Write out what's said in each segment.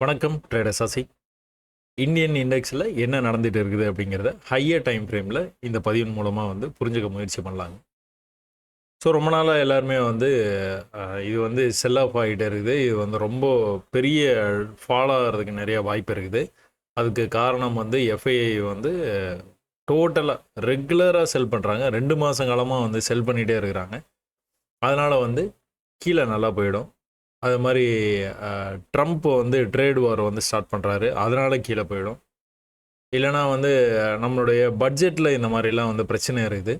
வணக்கம் trader Sasi. Indian இண்டெக்ஸில் என்ன நடந்துட்டு இருக்குது அப்படிங்கிறத ஹையர் டைம் ஃப்ரேமில் இந்த பதிவின் மூலமாக புரிஞ்சுக்க முயற்சி பண்ணலாங்க. ஸோ ரொம்ப நாளாக எல்லாருமே இது செல் ஆஃப் ஆகிட்டே இருக்குது. இது ரொம்ப பெரிய ஃபாலோ ஆகிறதுக்கு நிறைய வாய்ப்பு இருக்குது. அதுக்கு காரணம் எஃப்ஐஐ டோட்டலாக ரெகுலராக செல் பண்ணுறாங்க. 2 மாத காலமாக செல் பண்ணிகிட்டே இருக்கிறாங்க. அதனால் கீழே நல்லா போயிடும். அது மாதிரி ட்ரம்ப் ட்ரேட் வார் ஸ்டார்ட் பண்ணுறாரு, அதனால் கீழே போயிடும். இல்லைனா நம்மளுடைய பட்ஜெட்டில் இந்த மாதிரிலாம் பிரச்சனை இருக்குது.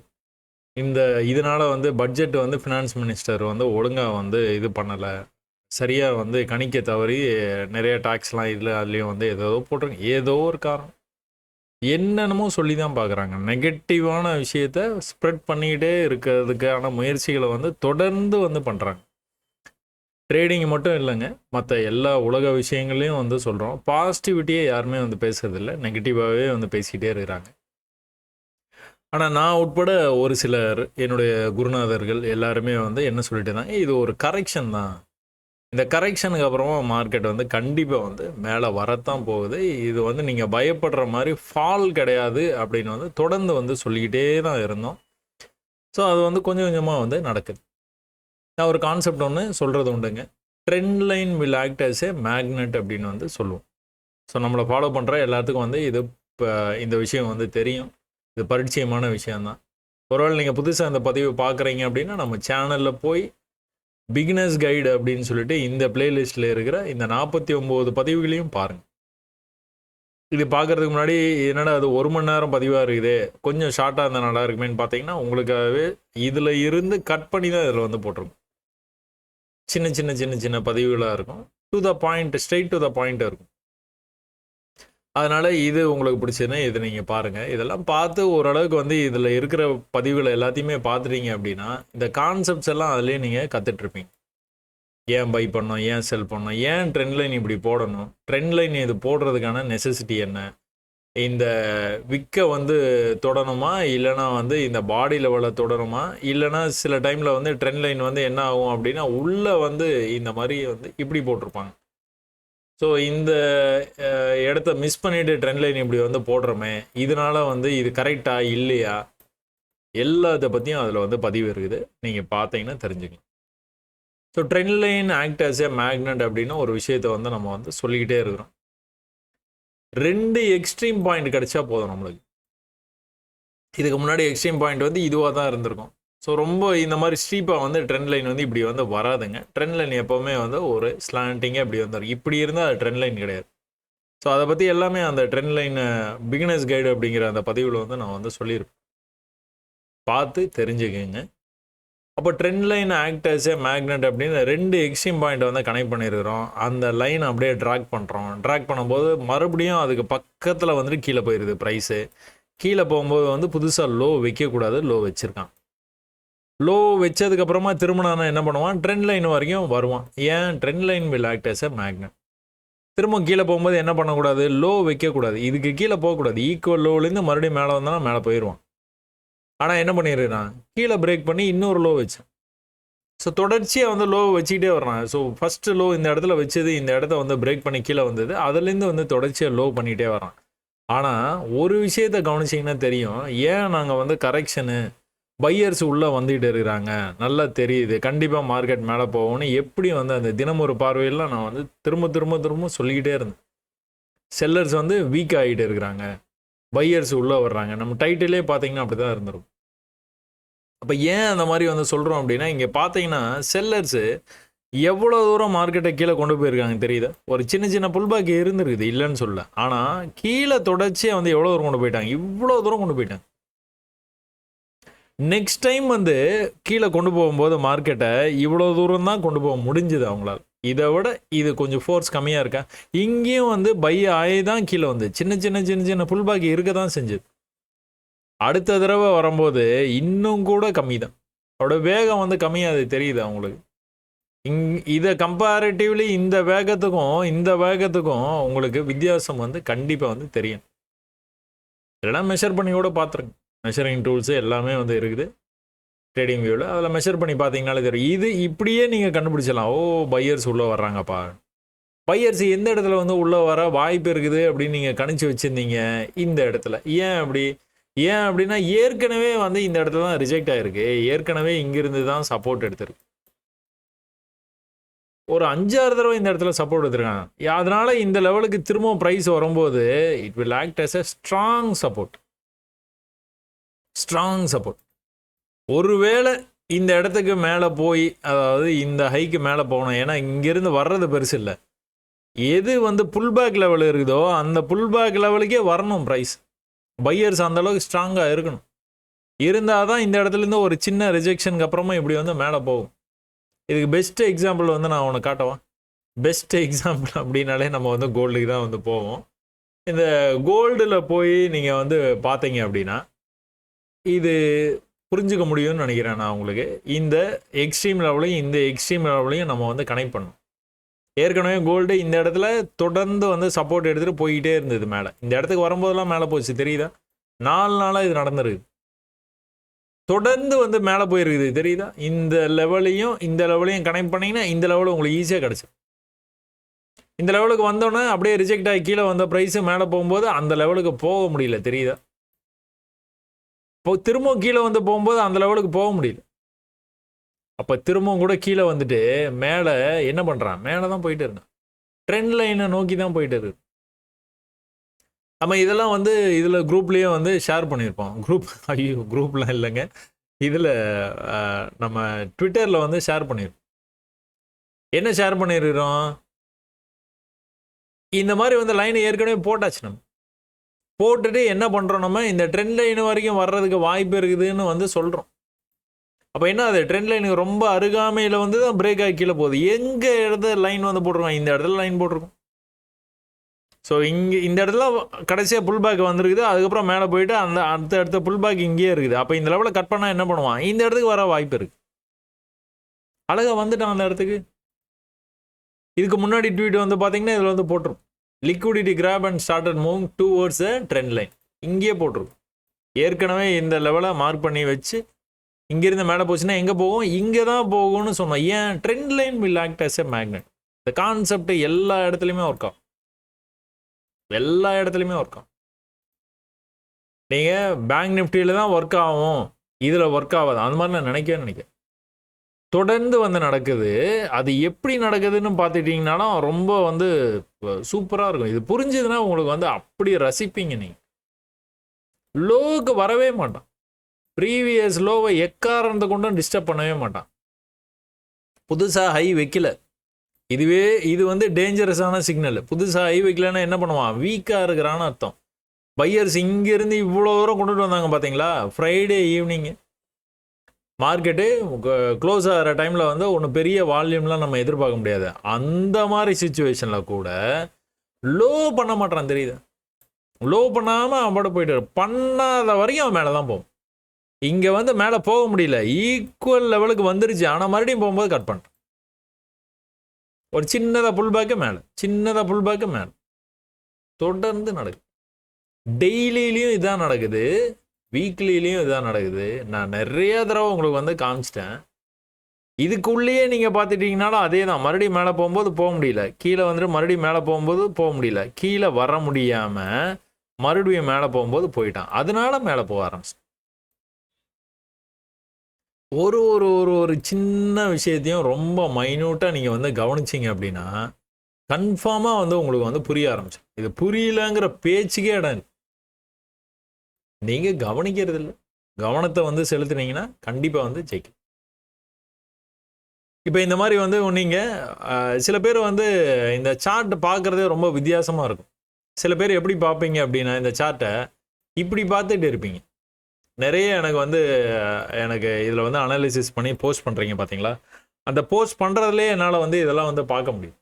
இதனால் பட்ஜெட் ஃபினான்ஸ் மினிஸ்டர் ஒழுங்காக இது பண்ணலை, சரியாக கணிக்க தவறி நிறைய டாக்ஸ்லாம் இதில் அதுலேயும் ஏதோ போட்டிருங்க. ஏதோ ஒரு காரணம் என்னென்னமோ சொல்லி தான் பார்க்குறாங்க. நெகட்டிவான விஷயத்தை ஸ்ப்ரெட் பண்ணிக்கிட்டே இருக்கிறதுக்கான முயற்சிகளை தொடர்ந்து பண்ணுறாங்க. ட்ரேடிங் மட்டும் இல்லைங்க, மற்ற எல்லா உலக விஷயங்களையும் சொல்கிறோம். பாசிட்டிவிட்டியே யாருமே பேசுறதில்ல, நெகட்டிவாகவே பேசிக்கிட்டே இருக்கிறாங்க. ஆனால் நான் உட்பட ஒரு சிலர் என்னுடைய குருநாதர்கள் எல்லாருமே என்ன சொல்லிட்டு இருந்தாங்க, இது ஒரு கரெக்ஷன் தான். இந்த கரெக்ஷனுக்கு அப்புறமா மார்க்கெட் கண்டிப்பாக மேலே வரத்தான் போகுது. இது நீங்கள் பயப்படுற மாதிரி ஃபால் கிடையாது அப்படின்னு தொடர்ந்து சொல்லிக்கிட்டே தான் இருந்தோம். ஸோ அது கொஞ்சம் கொஞ்சமாக நடக்குது. நான் ஒரு கான்செப்ட் ஒன்று சொல்கிறது உண்டுங்க. Trend line will act as a magnet அப்படின்னு சொல்லுவோம். ஸோ நம்மளை ஃபாலோ பண்ணுற எல்லாத்துக்கும் இது இப்போ இந்த விஷயம் தெரியும். இது பரிச்சயமான விஷயந்தான். ஒருவேளை நீங்கள் புதுசாக அந்த பதிவை பார்க்குறீங்க அப்படின்னா நம்ம சேனலில் போய் பிகினர்ஸ் கைடு அப்படின்னு சொல்லிட்டு இந்த பிளேலிஸ்ட்டில் இருக்கிற இந்த 49 பதிவுகளையும் பாருங்கள். இது பார்க்குறதுக்கு முன்னாடி என்னடா அது 1 மணி நேரம் பதிவாக இருக்குது, கொஞ்சம் ஷார்ட்டாக இருந்தால் நல்லா இருக்குமேன்னு பார்த்தீங்கன்னா உங்களுக்காகவே இதில் இருந்து கட் பண்ணி தான் இதில் போட்டிருக்கும். சின்ன சின்ன சின்ன சின்ன பதிவுகளாக இருக்கும். To the point, straight to the point இருக்கும். அதனால் இது உங்களுக்கு பிடிச்சதுன்னா இதை நீங்கள் பாருங்கள். இதெல்லாம் பார்த்து ஓரளவுக்கு இதில் இருக்கிற பதிவுகளை எல்லாத்தையுமே பார்த்துட்டீங்க அப்படின்னா இந்த கான்செப்ட்ஸ் எல்லாம் அதிலே நீங்கள் கற்றுட்ருப்பீங்க. ஏன் பை பண்ணோம், ஏன் செல் பண்ணோம், ஏன் ட்ரெண்ட் லைன் இப்படி போடணும், ட்ரெண்ட் லைன் இது போடுறதுக்கான நெசசிட்டி என்ன, இந்த விக்கை தொடணுமா இல்லைனா இந்த பாடி லெவலில் தொடணுமா, இல்லைனா சில டைமில் ட்ரெண்ட் லைன் என்ன ஆகும் அப்படின்னா உள்ளே இந்த மாதிரி இப்படி போட்டிருப்பாங்க. ஸோ இந்த இடத்த மிஸ் பண்ணிவிட்டு ட்ரெண்ட் லைன் இப்படி போடுறோமே, இதனால் இது கரெக்டாக இல்லையா, எல்லாத்தை பற்றியும் அதில் பதிவு இருக்குது. நீங்கள் பார்த்தீங்கன்னா தெரிஞ்சுக்கலாம். So trend line act as a magnet அப்படின்னு ஒரு விஷயத்தை நம்ம சொல்லிக்கிட்டே இருக்கிறோம். 2 எக்ஸ்ட்ரீம் பாயிண்ட் கிடைச்சா போதும் நம்மளுக்கு. இதுக்கு முன்னாடி எக்ஸ்ட்ரீம் பாயிண்ட் இதுவாக தான் இருந்திருக்கும். ஸோ ரொம்ப இந்த மாதிரி ஸ்டீப்பாக ட்ரெண்ட் லைன் இப்படி வராதுங்க. ட்ரெண்ட் லைன் எப்போவுமே ஒரு ஸ்லாண்டிங்காக இப்படி வந்துடும். இப்படி இருந்தால் அது ட்ரெண்ட் லைன் கிடையாது. ஸோ அதை பற்றி எல்லாமே அந்த ட்ரெண்ட் லைன் பிகினர்ஸ் கைடு அப்படிங்கிற அந்த பதிவில் நான் சொல்லியிருப்பேன். பார்த்து தெரிஞ்சுக்கங்க. அப்போ trend line act as a magnet அப்படின்னு 2 எக்ஸ்ட்ரீம் பாயிண்ட் கனெக்ட் பண்ணியிருக்கிறோம். அந்த லைன் அப்படியே ட்ராக் பண்ணுறோம். ட்ராக் பண்ணும்போது மறுபடியும் அதுக்கு பக்கத்தில் கீழே போயிடுது ப்ரைஸு. கீழே போகும்போது புதுசாக லோ வைக்கக்கூடாது, லோ வச்சுருக்கான். லோ வச்சதுக்கப்புறமா திரும்பினா என்ன பண்ணுவான், ட்ரெண்ட் லைன் வரைக்கும் வருவான். ஏன், trend line will act as a magnet. திரும்ப கீழே போகும்போது என்ன பண்ணக்கூடாது, லோ வைக்கக்கூடாது, இதுக்கு கீழே போகக்கூடாது. ஈக்குவல் லோலேருந்து மறுபடியும் மேலே வந்தானா மேலே போயிடுவான். ஆனால் என்ன பண்ணிடுறான், கீழே பிரேக் பண்ணி இன்னொரு லோ வச்சான். ஸோ தொடர்ச்சியாக லோ வச்சுக்கிட்டே வர்றான். ஸோ ஃபஸ்ட்டு லோ இந்த இடத்துல வச்சது, இந்த இடத்த பிரேக் பண்ணி கீழே வந்தது, அதுலேருந்து தொடர்ச்சியாக லோ பண்ணிகிட்டே வரான். ஆனால் ஒரு விஷயத்தை கவனிச்சிங்கன்னா தெரியும், ஏன் நாங்கள் கரெக்ஷனு பையர்ஸ் உள்ளே வந்துகிட்டு இருக்கிறாங்க, நல்லா தெரியுது, கண்டிப்பாக மார்க்கெட் மேலே போகும்னு எப்படி அந்த தினம் ஒரு பார்வையில் நான் திரும்ப திரும்ப திரும்ப சொல்லிக்கிட்டே இருந்தேன். செல்லர்ஸ் வீக் ஆகிட்டு இருக்கிறாங்க, பையர்ஸ் உள்ளே வர்றாங்க. நம்ம டைட்டிலே பார்த்தீங்கன்னா அப்படி தான் இருந்துடும். அப்போ ஏன் அந்த மாதிரி சொல்கிறோம் அப்படின்னா, இங்கே பார்த்தீங்கன்னா செல்லர்ஸு எவ்வளோ தூரம் மார்க்கெட்டை கீழே கொண்டு போயிருக்காங்க தெரியுதா. ஒரு சின்ன சின்ன புல்பேக் இருந்துருக்குது, இல்லைன்னு சொல்ல. ஆனால் கீழே தொடர்ச்சியாக எவ்வளோ தூரம் கொண்டு போயிட்டாங்க, இவ்வளோ தூரம் கொண்டு போயிட்டாங்க. நெக்ஸ்ட் டைம் கீழே கொண்டு போகும்போது மார்க்கெட்டை இவ்வளோ தூரம் தான் கொண்டு போக முடிஞ்சுது அவங்களால. இதை விட இது கொஞ்சம் ஃபோர்ஸ் கம்மியாக இருக்கா. இங்கேயும் பை ஆகி தான் கீழே சின்ன சின்ன சின்ன சின்ன புல்பேக் இருக்க தான் செஞ்சுது. அடுத்த தடவை வரும்போது இன்னும் கூட கம்மி தான், அவரோட வேகம் கம்மியாக அது தெரியுது அவங்களுக்கு. இதை கம்பேரிட்டிவ்லி இந்த வேகத்துக்கும் உங்களுக்கு வித்தியாசம் கண்டிப்பாக தெரியும். இதெல்லாம் மெஷர் பண்ணி கூட பார்த்துருங்க. மெஷரிங் டூல்ஸு எல்லாமே இருக்குது ட்ரேடிங் வியூவில். அதில் மெஷர் பண்ணி பார்த்தீங்கனாலே தெரியும். இது இப்படியே நீங்கள் கண்டுபிடிச்சலாம், ஓ பையர்ஸ் உள்ளே வர்றாங்கப்பா. பையர்ஸ் எந்த இடத்துல வந்து உள்ளே வர வாய்ப்பு இருக்குது அப்படின்னு நீங்கள் கணிச்சு வச்சுருந்தீங்க இந்த இடத்துல. ஏன் அப்படின்னா ஏற்கனவே வந்து இந்த இடத்துல தான் ரிஜெக்ட் ஆகிருக்கு. ஏற்கனவே இங்கிருந்து தான் சப்போர்ட் எடுத்திருக்கு. ஒரு 5-6 தடவை இந்த இடத்துல சப்போர்ட் எடுத்திருக்காங்க. அதனால இந்த லெவலுக்கு திரும்ப ப்ரைஸ் வரும்போது it will act as a strong support. ஒருவேளை இந்த இடத்துக்கு மேலே போய், அதாவது இந்த ஹைக்கு மேலே போகணும். ஏன்னா இங்கேருந்து வர்றது பெருசு இல்லை. எது வந்து புல்பேக் லெவல் இருக்குதோ அந்த புல்பேக் லெவலுக்கே வரணும் ப்ரைஸ். பையர்ஸ் அந்த அளவுக்கு ஸ்ட்ராங்காக இருக்கணும். இருந்தால் தான் இந்த இடத்துலேருந்து ஒரு சின்ன ரிஜெக்ஷனுக்கு அப்புறமா இப்படி வந்து மேலே போகும். இதுக்கு பெஸ்ட் எக்ஸாம்பிள் வந்து நான் உனக்கு காட்டவா? பெஸ்ட் எக்ஸாம்பிள் அப்படின்னாலே நம்ம வந்து கோல்டுக்கு தான் வந்து போவோம். இந்த கோல்டில் போய் நீங்கள் வந்து பார்த்தீங்க அப்படின்னா இது புரிஞ்சுக்க முடியும்னு நினைக்கிறேன் நான் உங்களுக்கு. இந்த எக்ஸ்ட்ரீம் லெவலையும் இந்த எக்ஸ்ட்ரீம் லெவலையும் நம்ம வந்து கனெக்ட் பண்ணணும். ஏற்கனவே கோல்டு இந்த இடத்துல தொடர்ந்து வந்து சப்போர்ட் எடுத்துகிட்டு போய்கிட்டே இருந்தது மேலே. இந்த இடத்துக்கு வரும்போதெல்லாம் மேலே போச்சு, தெரியுதா? 4 நாளாக இது நடந்துருக்குது. தொடர்ந்து வந்து மேலே போயிருக்குது, தெரியுதா? இந்த லெவலையும் கனெக்ட் பண்ணிங்கன்னா இந்த லெவலில் உங்களுக்கு ஈஸியாக கிடச்சிடும். இந்த லெவலுக்கு வந்தோன்னே அப்படியே ரிஜெக்ட் ஆகி கீழே வந்த ப்ரைஸு மேலே போகும்போது அந்த லெவலுக்கு போக முடியல, தெரியுதா? இப்போ திரும்பவும் கீழே வந்து போகும்போது அந்த லெவலுக்கு போக முடியல. அப்போ திரும்பவும் கூட கீழே வந்துட்டு மேலே என்ன பண்ணுறான்? மேலே தான் போயிட்டு இருக்கான். ட்ரெண்ட் லைனை நோக்கி தான் போயிட்டு இருக்கு. நம்ம இதெல்லாம் வந்து இதில் குரூப்லேயே வந்து ஷேர் பண்ணியிருப்போம். குரூப்லாம் இல்லைங்க, இதில் நம்ம ட்விட்டரில் வந்து ஷேர் பண்ணியிருப்போம். என்ன ஷேர் பண்ணியிருக்கிறோம்? இந்த மாதிரி வந்து லைனை ஏற்கனவே போட்டாச்சு. நம்ம போட்டுட்டு என்ன பண்ணுறோம்? நம்ம இந்த ட்ரெண்ட் லைன் வரைக்கும் வர்றதுக்கு வாய்ப்பு இருக்குதுன்னு வந்து சொல்கிறோம். அப்போ என்ன, அது ட்ரெண்ட் லைனுக்கு ரொம்ப அருகாமையில் வந்து தான் பிரேக் ஆகி கீழே போகுது. எங்கே இடத்துல லைன் வந்து போட்டிருக்கோம்? இந்த இடத்துல லைன் போட்டிருக்கோம். ஸோ இந்த இடத்துல கடைசியாக புல் பேக் வந்துருக்குது. அதுக்கப்புறம் மேலே போயிட்டு அந்த அடுத்த புல் பேக் இங்கேயே இருக்குது. அப்போ இந்த லெவலில் கட் பண்ணால் என்ன பண்ணுவான்? இந்த இடத்துக்கு வர வாய்ப்பு இருக்குது. அழகாக வந்துட்டான் அந்த இடத்துக்கு. இதுக்கு முன்னாடி ட்வீட் வந்து பார்த்தீங்கன்னா இதில் வந்து போட்டிருக்கும், liquidity grab and started moving towards a trend line. இங்கேயே போட்டிருக்கும். ஏற்கனவே இந்த லெவலை மார்க் பண்ணி வச்சு இங்கேருந்து மேலே போச்சுன்னா எங்கே போகும்? இங்கே தான் போகும்னு சொன்னோம். ஏன்? Trend line will act as a magnet. இந்த கான்செப்ட் எல்லா இடத்துலையுமே ஒர்க் ஆகும். நீங்கள் பேங்க் நிஃப்டியில் தான் ஒர்க் ஆகும், இதில் ஒர்க் ஆகாது, அந்த மாதிரி நான் நினைக்கிறேன். தொடர்ந்து வந்து நடக்குது. அது எப்படி நடக்குதுன்னு பார்த்துட்டிங்கனாலும் ரொம்ப வந்து சூப்பராக இருக்கும். இது புரிஞ்சுதுன்னா உங்களுக்கு வந்து அப்படி ரசிப்பீங்க. நீங்கள் லோவுக்கு வரவே மாட்டான். ப்ரீவியஸ் லோவை எக்காரணத்தை கொண்டும் டிஸ்டர்ப் பண்ணவே மாட்டான். புதுசாக ஹை வைக்கல, இது வந்து டேஞ்சரஸான சிக்னல். புதுசாக ஹை வைக்கலன்னா என்ன பண்ணுவான்? வீக்காக இருக்கிறான்னு அர்த்தம். பையர்ஸ் இங்கேருந்து இவ்வளோ தூரம் கொண்டுட்டு வந்தாங்க பார்த்தீங்களா? ஃப்ரைடே ஈவினிங்கு மார்க்கெட்டு க்ளோஸ் ஆகிற டைமில் வந்து ஒன்று பெரிய வால்யூம்லாம் நம்ம எதிர்பார்க்க முடியாது. அந்த மாதிரி சுச்சுவேஷனில் கூட லோ பண்ண மாட்டான், தெரியுது? லோ பண்ணாமல் அவன் பாட்டு போயிட்டு பண்ணாத வரைக்கும் அவன் மேலே தான் போகும். இங்கே வந்து மேலே போக முடியல, ஈக்குவல் லெவலுக்கு வந்துருச்சு. ஆனால் மறுபடியும் போகும்போது கட் பண்ணுறேன். ஒரு சின்னதாக புல்பேக்கு மேலே தொடர்ந்து நடக்குது. டெய்லியிலையும் இதான் நடக்குது, வீக்லிலையும் இதான் நடக்குது. நான் நிறைய தடவை உங்களுக்கு வந்து காமிச்சிட்டேன். இதுக்குள்ளேயே நீங்கள் பார்த்துட்டிங்கனாலும் அதே தான். மறுபடியும் மேலே போகும்போது போக முடியல, கீழே வந்துட்டு மறுபடியும் மேலே போகும்போது போக முடியல, கீழே வர முடியாமல் மறுபடியும் மேலே போகும்போது போயிட்டான். அதனால மேலே போக ஆரம்பிச்சு. ஒரு ஒரு ஒரு ஒரு சின்ன விஷயத்தையும் ரொம்ப மைன்யூட்டாக நீங்கள் வந்து கவனிச்சிங்க அப்படின்னா கன்ஃபார்மாக வந்து உங்களுக்கு வந்து புரிய ஆரம்பிச்சு. இது புரியலங்கிற பேச்சுக்கே இடம் இல்லை. நீங்கள் கவனிக்கிறது இல்லை, கவனத்தை வந்து செலுத்துனீங்கன்னா கண்டிப்பாக வந்து ஜெயிக்கும். இப்போ இந்த மாதிரி வந்து நீங்கள் சில பேர் வந்து இந்த சார்ட் பார்க்குறதே ரொம்ப வித்தியாசமாக இருக்கும். சில பேர் எப்படி பார்ப்பீங்க அப்படின்னா இந்த சார்ட்டை இப்படி பார்த்துட்டு இருப்பீங்க. நிறைய எனக்கு இதில் வந்து அனாலிசிஸ் பண்ணி போஸ்ட் பண்ணுறீங்க பார்த்தீங்களா? அந்த போஸ்ட் பண்ணுறதுலே என்னால் வந்து இதெல்லாம் வந்து பார்க்க முடியும்.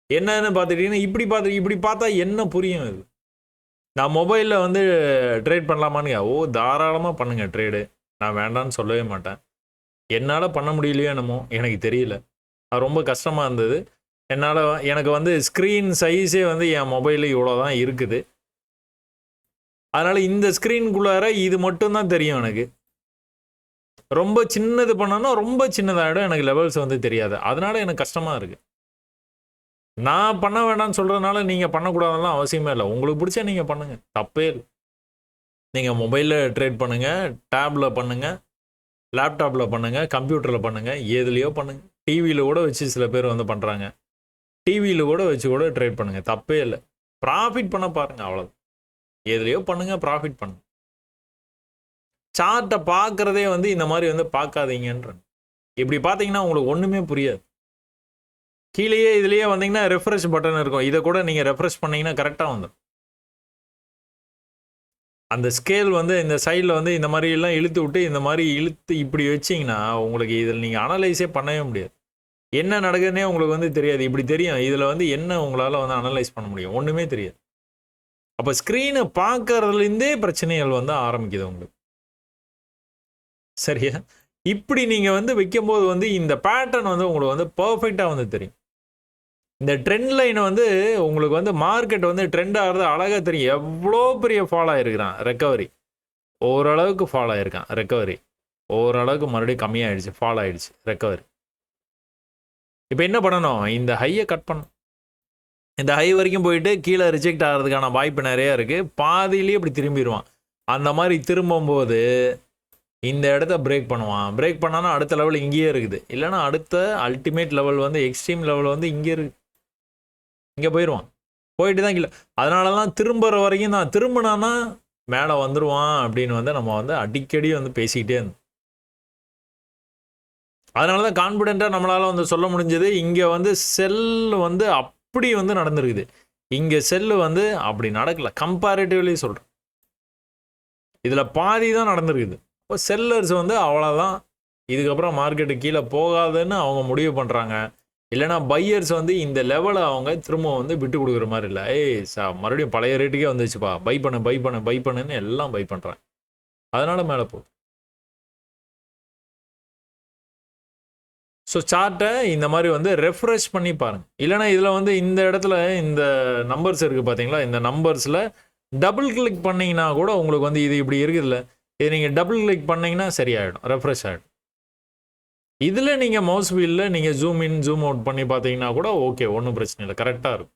என்னன்னு பார்த்துட்டிங்கன்னா இப்படி பார்த்தா என்ன புரியும்? இது நான் மொபைலில் வந்து ட்ரேட் பண்ணலாமான்னு, தாராளமாக பண்ணுங்கள் ட்ரேடு, நான் வேண்டான்னு சொல்லவே மாட்டேன். என்னால் பண்ண முடியலையோ என்னமோ எனக்கு தெரியல, அது ரொம்ப கஷ்டமாக இருந்தது. எனக்கு வந்து ஸ்க்ரீன் சைஸே வந்து என் மொபைலில் இவ்வளோ தான் இருக்குது. அதனால் இந்த ஸ்க்ரீனுக்குள்ளார இது மட்டும்தான் தெரியும் எனக்கு. ரொம்ப சின்னது பண்ணோன்னா ரொம்ப சின்னதாகிடும், எனக்கு லெவல்ஸ் வந்து தெரியாது. அதனால் எனக்கு கஷ்டமாக இருக்குது. நான் பண்ண வேண்டாம்னு சொல்கிறதுனால நீங்கள் பண்ணக்கூடாதுலாம் அவசியமே இல்லை. உங்களுக்கு பிடிச்சா நீங்கள் பண்ணுங்கள், தப்பே இல்லை. நீங்கள் மொபைலில் ட்ரேட் பண்ணுங்கள், டேப்பில் பண்ணுங்கள், லேப்டாப்பில் பண்ணுங்கள், கம்ப்யூட்டரில் பண்ணுங்கள், எதுலேயோ பண்ணுங்கள். டிவியில் கூட வச்சு சில பேர் வந்து பண்ணுறாங்க. டிவியில் கூட வச்சு கூட ட்ரேட் பண்ணுங்கள், தப்பே இல்லை. ப்ராஃபிட் பண்ண பாருங்கள், அவ்வளோதான். எதுலேயோ பண்ணுங்கள், ப்ராஃபிட் பண்ணுங்க. சார்ட்டை பார்க்குறதே வந்து இந்த மாதிரி வந்து பார்க்காதீங்கன்ற. இப்படி பார்த்தீங்கன்னா உங்களுக்கு ஒன்றுமே புரியாது. கீழேயே இதுலேயே வந்தீங்கன்னா ரெஃப்ரெஷ் பட்டன் இருக்கும். இதை கூட நீங்கள் ரெஃப்ரெஷ் பண்ணிங்கன்னா கரெக்டாக வந்துடும். அந்த ஸ்கேல் வந்து இந்த சைடில் வந்து இந்த மாதிரிலாம் இழுத்து விட்டு இந்த மாதிரி இழுத்து இப்படி வச்சிங்கன்னா உங்களுக்கு இதில் நீங்கள் அனலைஸே பண்ணவே முடியாது. என்ன நடக்குதுன்னே உங்களுக்கு வந்து தெரியாது. இப்படி தெரியும், இதில் வந்து என்ன உங்களால் வந்து அனலைஸ் பண்ண முடியும்? ஒன்றுமே தெரியாது. அப்போ ஸ்க்ரீனை பார்க்கறதுலேருந்தே பிரச்சனைகள் வந்து ஆரம்பிக்குது உங்களுக்கு. சரியா? இப்படி நீங்கள் வந்து வைக்கும்போது வந்து இந்த பேட்டர்ன் வந்து உங்களுக்கு வந்து பர்ஃபெக்டாக வந்து தெரியும். இந்த ட்ரெண்ட் லைனை வந்து உங்களுக்கு வந்து மார்க்கெட் வந்து ட்ரெண்ட் ஆகிறது அழகாக தெரியும். எவ்வளோ பெரிய ஃபாலோ ஆகிருக்கிறான், ரெக்கவரி ஓரளவுக்கு ஃபாலோ ஆகிருக்கான், ரெக்கவரி ஓரளவுக்கு மறுபடியும் கம்மியாகிடுச்சு, ஃபாலோ ஆகிடுச்சு, ரெக்கவரி. இப்போ என்ன பண்ணணும்? இந்த ஹையை கட் பண்ணணும். இந்த ஹை வரைக்கும் போயிட்டு கீழே ரிஜெக்ட் ஆகிறதுக்கான வாய்ப்பு நிறையா இருக்குது. பாதியிலேயே இப்படி திரும்பிடுவான். அந்த மாதிரி திரும்பும்போது இந்த இடத்த பிரேக் பண்ணுவான். பிரேக் பண்ணானா அடுத்த லெவல் இங்கேயே இருக்குது. இல்லைனா அடுத்த அல்டிமேட் லெவல் வந்து எக்ஸ்ட்ரீம் லெவல் வந்து இங்கே இருக்குது. இங்கே போயிடுவான். போயிட்டு தான் கீழே. அதனால தான் திரும்புகிற வரைக்கும் தான், திரும்பினான்னா மேலே வந்துடுவான் அப்படின்னு வந்து நம்ம வந்து அடிக்கடி வந்து பேசிக்கிட்டே இருந்தோம். அதனால தான் கான்ஃபிடென்ட்டாக நம்மளால் வந்து சொல்ல முடிஞ்சது. இங்கே வந்து செல் வந்து அப்படி வந்து நடந்துருக்குது. இங்கே செல்லு வந்து அப்படி நடக்கலை. கம்பேரிட்டிவ்லி சொல்கிறேன், இதில் பாதி தான் நடந்துருக்குது. இப்போ செல்லர்ஸ் வந்து அவ்வளோதான், இதுக்கப்புறம் மார்க்கெட்டு கீழே போகாதுன்னு அவங்க முடிவு பண்ணுறாங்க. இல்லைனா பையர்ஸ் வந்து இந்த லெவலை அவங்க திரும்ப வந்து விட்டு கொடுக்குற மாதிரி இல்லை. மறுபடியும் பழைய ரேட்டுக்கே வந்துச்சுப்பா, பை பண்ணுன்னு எல்லாம் பை பண்ணுறாங்க. அதனால் மேலே போகுது. ஸோ சார்ட்டை இந்த மாதிரி வந்து ரெஃப்ரெஷ் பண்ணி பாருங்கள். இல்லைனா இதில் வந்து இந்த இடத்துல இந்த நம்பர்ஸ் இருக்குது பார்த்தீங்களா, இந்த நம்பர்ஸில் டபுள் கிளிக் பண்ணிங்கன்னா கூட உங்களுக்கு வந்து இது இப்படி இருக்குதுல்ல, இது நீங்கள் டபுள் கிளிக் பண்ணிங்கன்னா சரியாயிடும், ரெஃப்ரெஷ் ஆகிடும். இதில் நீங்கள் மவுஸ் வீலில் நீங்கள் ஜூம் இன் ஜூம் அவுட் பண்ணி பார்த்தீங்கன்னா கூட ஓகே, ஒன்றும் பிரச்சனை இல்லை, கரெக்டாக இருக்கும்.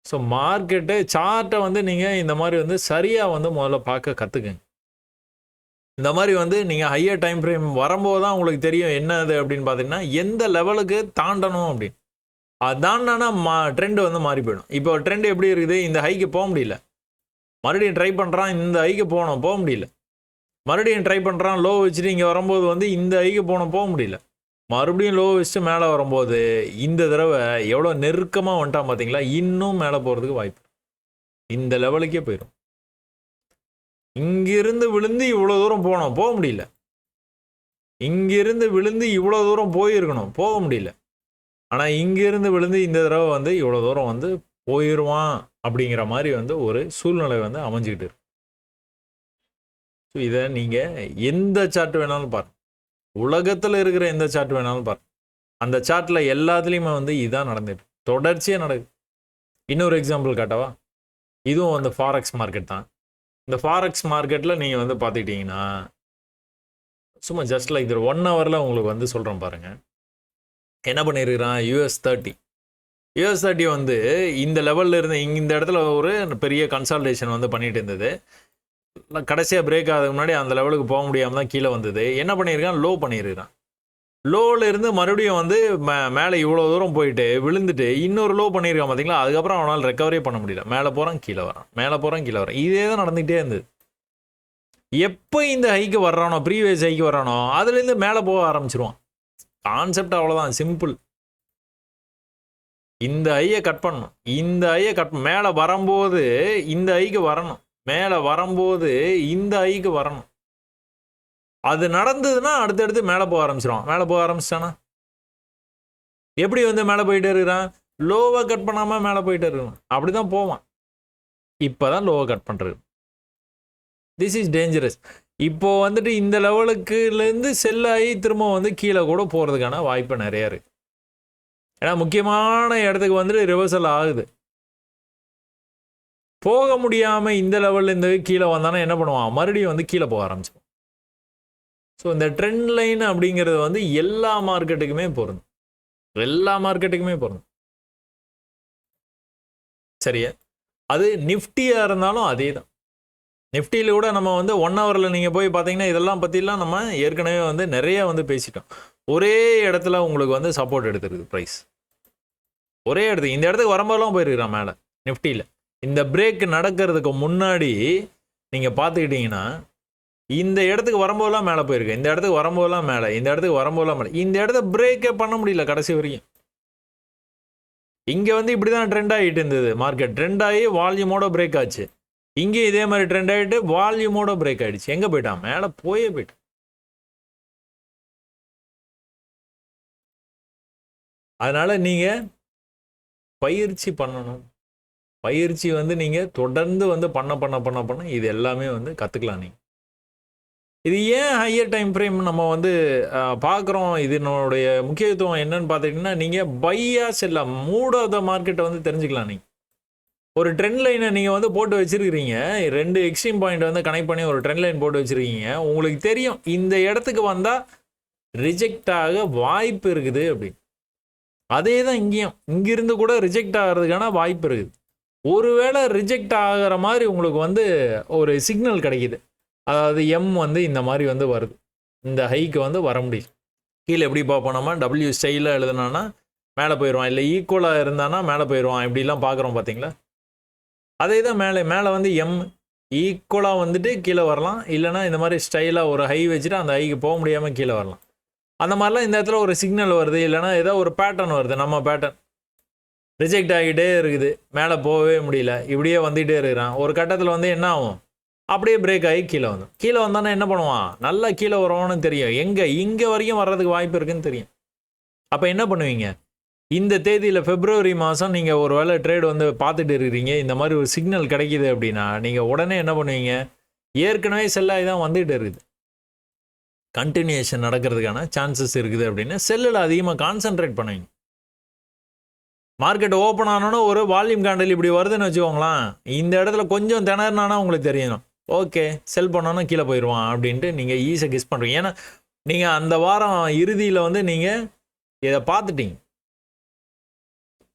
ஸோ மார்க்கெட்டு சார்ட்டை வந்து நீங்கள் இந்த மாதிரி வந்து சரியாக வந்து முதல்ல பார்க்க கற்றுக்குங்க. இந்த மாதிரி வந்து நீங்கள் ஹையர் டைம் ஃப்ரேம் வரும்போது தான் உங்களுக்கு தெரியும் என்னது அப்படின்னு பார்த்தீங்கன்னா எந்த லெவலுக்கு தாண்டணும் அப்படின்னு. அது தாண்டினா ட்ரெண்டு வந்து மாறி போயிடும். இப்போ ட்ரெண்ட் எப்படி இருக்குது? இந்த ஹைக்கு போக முடியல, மறுபடியும் ட்ரை பண்ணுறான், இந்த ஹைக்கு போக முடியல, மறுபடியும் ட்ரை பண்ணுறான், லோ வச்சுட்டு இங்கே வரும்போது வந்து இந்த ஹைக்கு போக முடியல, மறுபடியும் லோ வச்சுட்டு மேலே வரும்போது இந்த தடவை எவ்வளோ நெருக்கமாக வந்துட்டான் பார்த்தீங்களா, இன்னும் மேலே போகிறதுக்கு வாய்ப்பு. இந்த லெவலுக்கே போயிடும். இங்கிருந்து விழுந்து இவ்வளோ தூரம் போக முடியல, இங்கிருந்து விழுந்து இவ்வளோ தூரம் போயிருக்கணும், போக முடியல. ஆனால் இங்கிருந்து விழுந்து இந்த தடவை வந்து இவ்வளோ தூரம் வந்து போயிடுவான் அப்படிங்கிற மாதிரி வந்து ஒரு சூழ்நிலை வந்து அமைஞ்சிக்கிட்டு இருக்கு. ஸோ இதை நீங்கள் எந்த சார்ட் வேணாலும் பாருங்கள், உலகத்தில் இருக்கிற எந்த சார்ட் வேணாலும் பாருங்கள், அந்த சார்ட்டில் எல்லாத்துலேயுமே வந்து இதுதான் நடந்துட்டு தொடர்ச்சியாக நடக்குது. இன்னொரு எக்ஸாம்பிள் காட்டவா? இதுவும் வந்து ஃபாரெக்ஸ் மார்க்கெட் தான். இந்த ஃபாரெக்ஸ் மார்க்கெட்டில் நீங்கள் வந்து பார்த்துக்கிட்டிங்கன்னா சும்மா ஜஸ்ட் லைக் இது 1 ஹவரில் உங்களுக்கு வந்து சொல்கிறேன் பாருங்கள். என்ன பண்ணியிருக்கிறான்? US30 வந்து இந்த லெவலில் இருந்து இந்த இடத்துல ஒரு பெரிய கன்சால்டேஷன் வந்து பண்ணிட்டு இருந்தது. கடைசியாக பிரேக் ஆகிறதுக்கு முன்னாடி அந்த லெவலுக்கு போக முடியாமல் தான் கீழே வந்தது. என்ன பண்ணியிருக்கான்? லோ பண்ணியிருக்கான். லோவில் இருந்து மறுபடியும் வந்து மேலே இவ்வளோ தூரம் போயிட்டு விழுந்துட்டு இன்னொரு லோ பண்ணியிருக்கான் பார்த்தீங்களா. அதுக்கப்புறம் அவனால் ரெக்கவரே பண்ண முடியல. மேலே போகிறான், கீழே வரான், மேலே போகிறான், கீழே வரான். இதே தான் நடந்துகிட்டே இருந்தது. எப்போ இந்த ஹைக்கு வர்றானோ, ப்ரீவியஸ் ஹைக்கு வர்றானோ, அதுலேருந்து மேலே போக ஆரம்பிச்சிருவான். கான்செப்ட் அவ்வளோதான், சிம்பிள். இந்த ஐயை கட் பண்ணணும், இந்த ஐயை மேலே வரும்போது இந்த ஐக்கு வரணும், மேலே வரும்போது இந்த ஐக்கு வரணும். அது நடந்ததுன்னா அடுத்தடுத்து மேலே போக ஆரம்பிச்சிடும். மேலே போக ஆரம்பிச்சிட்டானா எப்படி வந்து மேலே போயிட்டே இருக்கிறான்? லோவை கட் பண்ணாமல் மேலே போயிட்டே இருக்கான். அப்படி தான் போவான். இப்போ தான் லோவை கட் பண்ணுறது. This is dangerous. இப்போ வந்துட்டு இந்த லெவலுக்குலேருந்து செல்லாகி திரும்ப வந்து கீழே கூட போகிறதுக்கான வாய்ப்பு நிறையா இருக்குது. ஏன்னா முக்கியமான இடத்துக்கு வந்துட்டு ரிவர்சல் ஆகுது. போக முடியாமல் இந்த லெவலில் இந்த கீழே வந்தானா என்ன பண்ணுவான்? மறுபடியும் வந்து கீழே போக ஆரம்பிச்சிடும். ஸோ இந்த ட்ரெண்ட் லைன் அப்படிங்கிறது வந்து எல்லா மார்க்கெட்டுக்குமே பொருந்தும், எல்லா மார்க்கெட்டுக்குமே பொருந்தும். சரியா? அது நிஃப்டியாக இருந்தாலும் அதே தான். நிஃப்டியில் கூட நம்ம வந்து 1 ஹவரில் நீங்கள் போய் பார்த்தீங்கன்னா இதெல்லாம் பற்றிலாம் நம்ம ஏற்கனவே வந்து நிறைய வந்து பேசிட்டோம். ஒரே இடத்துல உங்களுக்கு வந்து சப்போர்ட் எடுத்துருக்குது ப்ரைஸ். ஒரே இடத்துக்கு இந்த இடத்துக்கு வரும்போதெல்லாம் போயிருக்கிறான் மேலே நிஃப்டியில். இந்த பிரேக் நடக்கிறதுக்கு முன்னாடி நீங்கள் பார்த்துக்கிட்டிங்கன்னா இந்த இடத்துக்கு வரும்போதெல்லாம் மேலே போயிருக்கு, இந்த இடத்துக்கு வரும்போதெல்லாம் மேலே, இந்த இடத்துக்கு வரும்போதெல்லாம் மேலே. இந்த இடத்த பிரேக்கே பண்ண முடியல கடைசி வரைக்கும். இங்கே வந்து இப்படி தான் ட்ரெண்ட் ஆகிட்டு இருந்தது மார்க்கெட். ட்ரெண்ட் ஆகி வால்யூமோட பிரேக் ஆச்சு. இங்கேயும் இதே மாதிரி ட்ரெண்ட் ஆகிட்டு வால்யூமோட பிரேக் ஆகிடுச்சு. எங்கே போயிட்டான்? மேலே போயிட்டான். அதனால் நீங்கள் பயிற்சி பண்ணணும். பயிற்சி வந்து நீங்கள் தொடர்ந்து வந்து பண்ண இது எல்லாமே வந்து கற்றுக்கலாம். நீங்கள் இது ஏன் ஹையர் டைம் ஃப்ரேம் நம்ம வந்து பார்க்குறோம், இதனுடைய முக்கியத்துவம் என்னன்னு பார்த்துக்கிட்டிங்கன்னா, நீங்கள் பையா செல்ல மூட் ஆஃப் த மார்க்கெட்டை வந்து தெரிஞ்சுக்கலாம். நீங்கள் ஒரு ட்ரெண்ட் லைனை நீங்கள் வந்து போட்டு வச்சுருக்கிறீங்க, 2 எக்ஸ்ட்ரீம் பாயிண்ட் வந்து கனெக்ட் பண்ணி ஒரு ட்ரெண்ட் லைன் போட்டு வச்சுருக்கீங்க. உங்களுக்கு தெரியும் இந்த இடத்துக்கு வந்தால் ரிஜெக்ட் ஆக வாய்ப்பு இருக்குது அப்படின்னு. அதே தான் இங்கேயும், இங்கிருந்து கூட ரிஜெக்ட் ஆகிறதுக்கான வாய்ப்பு இருக்குது. ஒருவேளை ரிஜெக்ட் ஆகிற மாதிரி உங்களுக்கு வந்து ஒரு சிக்னல் கிடைக்கிது, அதாவது எம் வந்து இந்த மாதிரி வந்து வருது, இந்த ஹைக்கு வந்து வர முடியும். கீழே எப்படி பார்ப்போம்னா டபிள்யூ ஸ்டைலில் எழுதுனான்னா மேலே போயிடுவான், இல்லை ஈக்குவலாக இருந்தானா மேலே போயிடுவான், இப்படிலாம் பார்க்குறோம் பார்த்தீங்களா? அதே தான் மேலே வந்து எம் ஈக்குவலாக வந்துட்டு கீழே வரலாம், இல்லைனா இந்த மாதிரி ஸ்டைலாக ஒரு ஹை வச்சுட்டு அந்த ஹைக்கு போக முடியாமல் கீழே வரலாம். அந்த மாதிரிலாம் இந்த இடத்துல ஒரு சிக்னல் வருது, இல்லைனா ஏதோ ஒரு பேட்டர்ன் வருது. நம்ம பேட்டர்ன் ரிஜெக்ட் ஆகிட்டே இருக்குது, மேலே போகவே முடியல, இப்படியே வந்துகிட்டே இருக்கிறான். ஒரு கட்டத்தில் வந்து என்ன ஆகும்? அப்படியே பிரேக் ஆகி கீழே வந்து கீழே வந்தானே என்ன பண்ணுவான்? நல்லா கீழே வருவான்னு தெரியும், இங்கே வரைக்கும் வர்றதுக்கு வாய்ப்பு இருக்குன்னு தெரியும். அப்போ என்ன பண்ணுவீங்க? இந்த தேதியில் பிப்ரவரி மாதம் நீங்கள் ஒரு வேளை ட்ரேட் வந்து பார்த்துட்டு இருக்கிறீங்க, இந்த மாதிரி ஒரு சிக்னல் கிடைக்கிது அப்படின்னா நீங்கள் உடனே என்ன பண்ணுவீங்க? ஏற்கனவே செல்லாகி தான் வந்துகிட்டு இருக்குது, கண்டினியூஷன் நடக்கிறதுக்கான சான்சஸ் இருக்குது அப்படின்னு செல்லில் அதிகமாக கான்சென்ட்ரேட் பண்ணுவீங்க. மார்க்கெட் ஓப்பன் ஆனோன்னா ஒரு வால்யூம் கேண்டில் இப்படி வருதுன்னு வச்சுக்கோங்களேன், இந்த இடத்துல கொஞ்சம் திணறினானா உங்களுக்கு தெரியணும், ஓகே செல் பண்ணோன்னா கீழே போயிடுவான் அப்படின்ட்டு நீங்கள் ஈஸியாக கெஸ் பண்ணுறீங்க. ஏன்னா நீங்கள் அந்த வாரம் இறுதியில் வந்து நீங்கள் இதை பார்த்துட்டீங்க.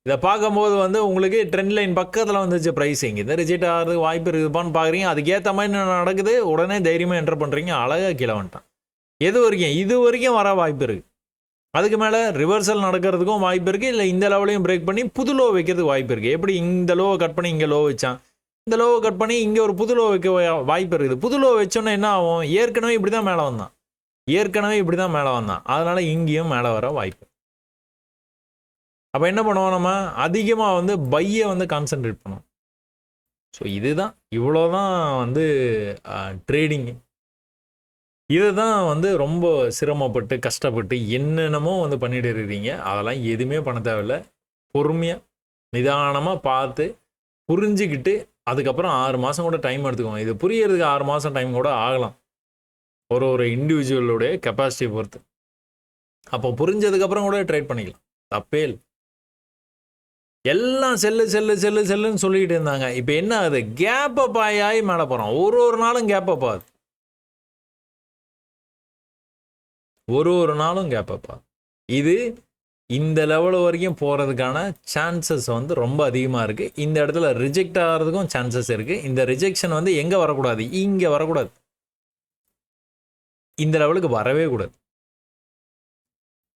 இதை பார்க்கும்போது வந்து உங்களுக்கு ட்ரெண்ட் லைன் பக்கத்தில் வந்துச்சு ப்ரைஸிங், இதை ரிஜெக்ட் ஆகிறதுக்கு வாய்ப்பு இருக்குதுப்பான்னு பார்க்குறீங்க. அதுக்கேற்ற மாதிரி நடக்குது, உடனே தைரியமாக என்டர் பண்ணுறீங்க, அழகாக கீழே வந்துட்டான். எது வரைக்கும்? இது வரைக்கும் வர வாய்ப்பு இருக்குது. அதுக்கு மேலே ரிவர்சல் நடக்கிறதுக்கும் வாய்ப்பு இருக்குது, இல்லை இந்த லெவலையும் பிரேக் பண்ணி புது லோ வைக்கிறதுக்கு வாய்ப்பு இருக்குது. எப்படி இந்த லோவை கட் பண்ணி இங்கே லோ வச்சான், இந்த லோவை கட் பண்ணி இங்கே ஒரு புது லோ வைக்க வாய்ப்பு இருக்குது. புது லோ வச்சோன்னா என்ன ஆகும்? ஏற்கனவே இப்படி தான் மேலே வந்தான், அதனால் இங்கேயும் மேலே வர வாய்ப்பு. அப்போ என்ன பண்ணுவோம்? நம்ம அதிகமாக வந்து பையை வந்து கான்சென்ட்ரேட் பண்ணுவோம். ஸோ இதுதான், இவ்வளோதான் வந்து ட்ரேடிங்கு. இதை தான் வந்து ரொம்ப சிரமப்பட்டு கஷ்டப்பட்டு என்னென்னமோ வந்து பண்ணிட்டு இருக்கிறீங்க. அதெல்லாம் எதுவுமே பண்ண தேவையில்லை. பொறுமையாக நிதானமாக பார்த்து புரிஞ்சுக்கிட்டு அதுக்கப்புறம் 6 மாதம் கூட டைம் எடுத்துக்கோங்க. இது புரியறதுக்கு 6 மாதம் டைம் கூட ஆகலாம், ஒரு இண்டிவிஜுவலுடைய கெப்பாசிட்டியை பொறுத்து. அப்போ புரிஞ்சதுக்கப்புறம் கூட ட்ரேட் பண்ணிக்கலாம், தப்பே இல்லை. எல்லாம் செல்லுன்னு சொல்லிக்கிட்டு இருந்தாங்க. இப்போ என்ன ஆகுது? கேப் அப் ஆகி மேலே போகிறோம். ஒரு நாளும் கேப் அப் ஆகுது, ஒரு நாளும் கேப் அப் ஆகுது. இது இந்த லெவல் வரைக்கும் போகிறதுக்கான சான்சஸ் வந்து ரொம்ப அதிகமாக இருக்குது. இந்த இடத்துல ரிஜெக்ட் ஆகிறதுக்கும் சான்சஸ் இருக்குது. இந்த ரிஜெக்ஷன் வந்து எங்கே வரக்கூடாது? இங்கே வரக்கூடாது, இந்த லெவலுக்கு வரவே கூடாது.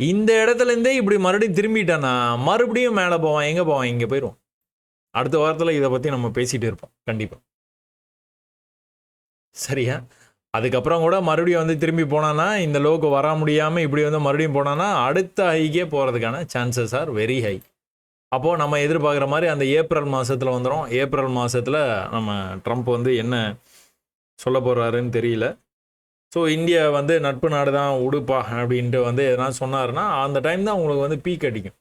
இந்த இடத்துலேருந்தே இப்படி மறுபடியும் திரும்பிட்டானா மறுபடியும் மேலே போவான். எங்கே போவான்? இங்கே போயிடுவோம். அடுத்த வாரத்தில் இதை பற்றி நம்ம பேசிகிட்டு இருப்போம் கண்டிப்பாக, சரியா? அதுக்கப்புறம் கூட மறுபடியும் வந்து திரும்பி போனான்னா, இந்த லோக்கு வர முடியாமல் இப்படி வந்து மறுபடியும் போனான்னா அடுத்த ஹைக்கே போகிறதுக்கான சான்சஸ் ஆர் வெரி ஹை. அப்போது நம்ம எதிர்பார்க்குற மாதிரி அந்த ஏப்ரல் மாதத்தில் வந்துடும். ஏப்ரல் மாதத்தில் நம்ம ட்ரம்ப் வந்து என்ன சொல்ல போகிறாருன்னு தெரியல. ஸோ இந்தியா வந்து நட்பு நாடு தான் உடுப்பா அப்படின்ட்டு வந்து எதனா சொன்னார்னா அந்த டைம் தான் உங்களுக்கு வந்து பீக் அடிக்கும்,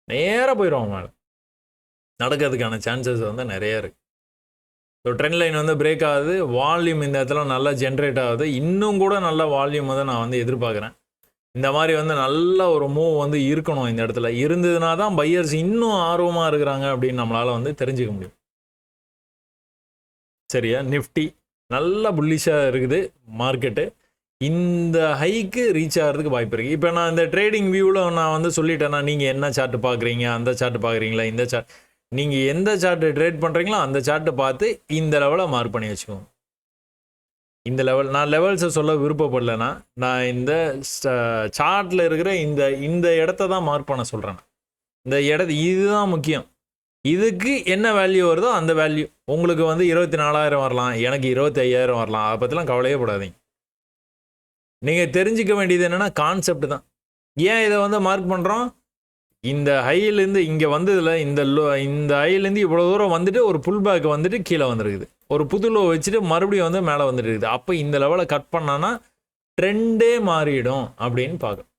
நேராக போயிடுவாங்க மேலே. நடக்கிறதுக்கான சான்சஸ் வந்து நிறைய இருக்குது. ஸோ ட்ரெண்ட் லைன் வந்து பிரேக் ஆகுது, வால்யூம் இந்த இடத்துல நல்லா ஜென்ரேட் ஆகுது. இன்னும் கூட நல்ல வால்யூம் வந்து நான் வந்து எதிர்பார்க்குறேன். இந்த மாதிரி வந்து நல்ல ஒரு மூவ் வந்து இருக்கணும். இந்த இடத்துல இருந்ததுனா தான் பையர்ஸ் இன்னும் ஆர்வமாக இருக்கிறாங்க அப்படின்னு நம்மளால் வந்து தெரிஞ்சுக்க முடியும், சரியா? நிஃப்டி நல்லா புல்லிஷாக இருக்குது மார்க்கெட்டு. இந்த ஹைக்கு ரீச் ஆகிறதுக்கு வாய்ப்பு இருக்குது. இப்போ நான் இந்த ட்ரேடிங் வியூவில் நான் வந்து சொல்லிட்டேன்னா நீங்கள் என்ன சார்ட்டு பார்க்குறீங்க, அந்த சார்ட்டு பார்க்குறீங்களா, இந்த சார்ட் நீங்கள் எந்த சார்ட்டு ட்ரேட் பண்ணுறீங்களோ அந்த சார்ட்டை பார்த்து இந்த லெவலை மார்க் பண்ணி வச்சுக்கோங்க. இந்த லெவல் நான் லெவல்ஸை சொல்ல விருப்பப்படலைன்னா நான் இந்த சார்ட்டில் இருக்கிற இந்த இந்த இடத்த தான் மார்க் பண்ண சொல்கிறேன். இந்த இதுதான் முக்கியம். இதுக்கு என்ன வேல்யூ வருதோ அந்த வேல்யூ உங்களுக்கு வந்து 24,000 வரலாம், எனக்கு 25,000 வரலாம். அதை பற்றிலாம் கவலையே படாதீங்க. நீங்கள் தெரிஞ்சிக்க வேண்டியது என்னென்னா கான்செப்ட் தான். ஏன் இதை வந்து மார்க் பண்ணுறோம்? இந்த ஹையிலேருந்து இங்கே வந்ததில் இந்த ஹையிலேருந்து இவ்வளோ தூரம் வந்துட்டு ஒரு புல் பேக் வந்துட்டு கீழே வந்துருக்குது, ஒரு புது லோ வச்சுட்டு மறுபடியும் வந்து மேலே வந்துட்டு இருக்குது. அப்போ இந்த லெவலை கட் பண்ணான்னா ட்ரெண்டே மாறிடும் அப்படின்னு பார்க்க.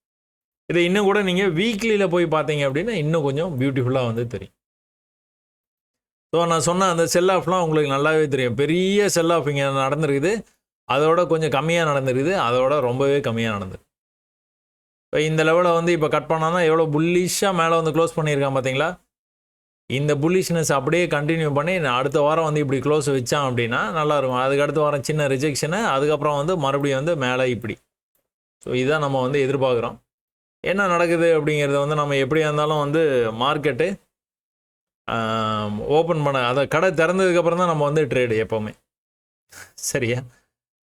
இதை இன்னும் கூட நீங்கள் வீக்லியில் போய் பார்த்தீங்க அப்படின்னா இன்னும் கொஞ்சம் பியூட்டிஃபுல்லாக வந்து தெரியும். ஸோ நான் சொன்ன அந்த செல் ஆஃப்லாம் உங்களுக்கு நல்லாவே தெரியும். பெரிய செல் ஆஃப் இங்கே நடந்திருக்குது, அதோட கொஞ்சம் கம்மியாக நடந்திருக்குது, அதோட ரொம்பவே கம்மியாக நடந்திருக்கு. இப்போ இந்த லெவலை வந்து இப்போ கட் பண்ணால் எவ்வளோ புல்லிஷாக மேலே வந்து க்ளோஸ் பண்ணியிருக்கான் பார்த்தீங்களா? இந்த புல்லிஷ்னஸ் அப்படியே கண்டினியூ பண்ணி அடுத்த வாரம் வந்து இப்படி க்ளோஸ் வச்சான் அப்படின்னா நல்லாயிருக்கும். அதுக்கு அடுத்த வாரம் சின்ன ரிஜெக்ஷனு, அதுக்கப்புறம் வந்து மறுபடியும் வந்து மேலே இப்படி. ஸோ இதுதான் நம்ம வந்து எதிர்பார்க்குறோம். என்ன நடக்குது அப்படிங்கிறத வந்து நம்ம எப்படியா இருந்தாலும் வந்து மார்க்கெட்டு ஓப்பன் பண்ண அதை கடை திறந்ததுக்கப்புறம் தான் நம்ம வந்து ட்ரேடு எப்போவுமே. சரியா?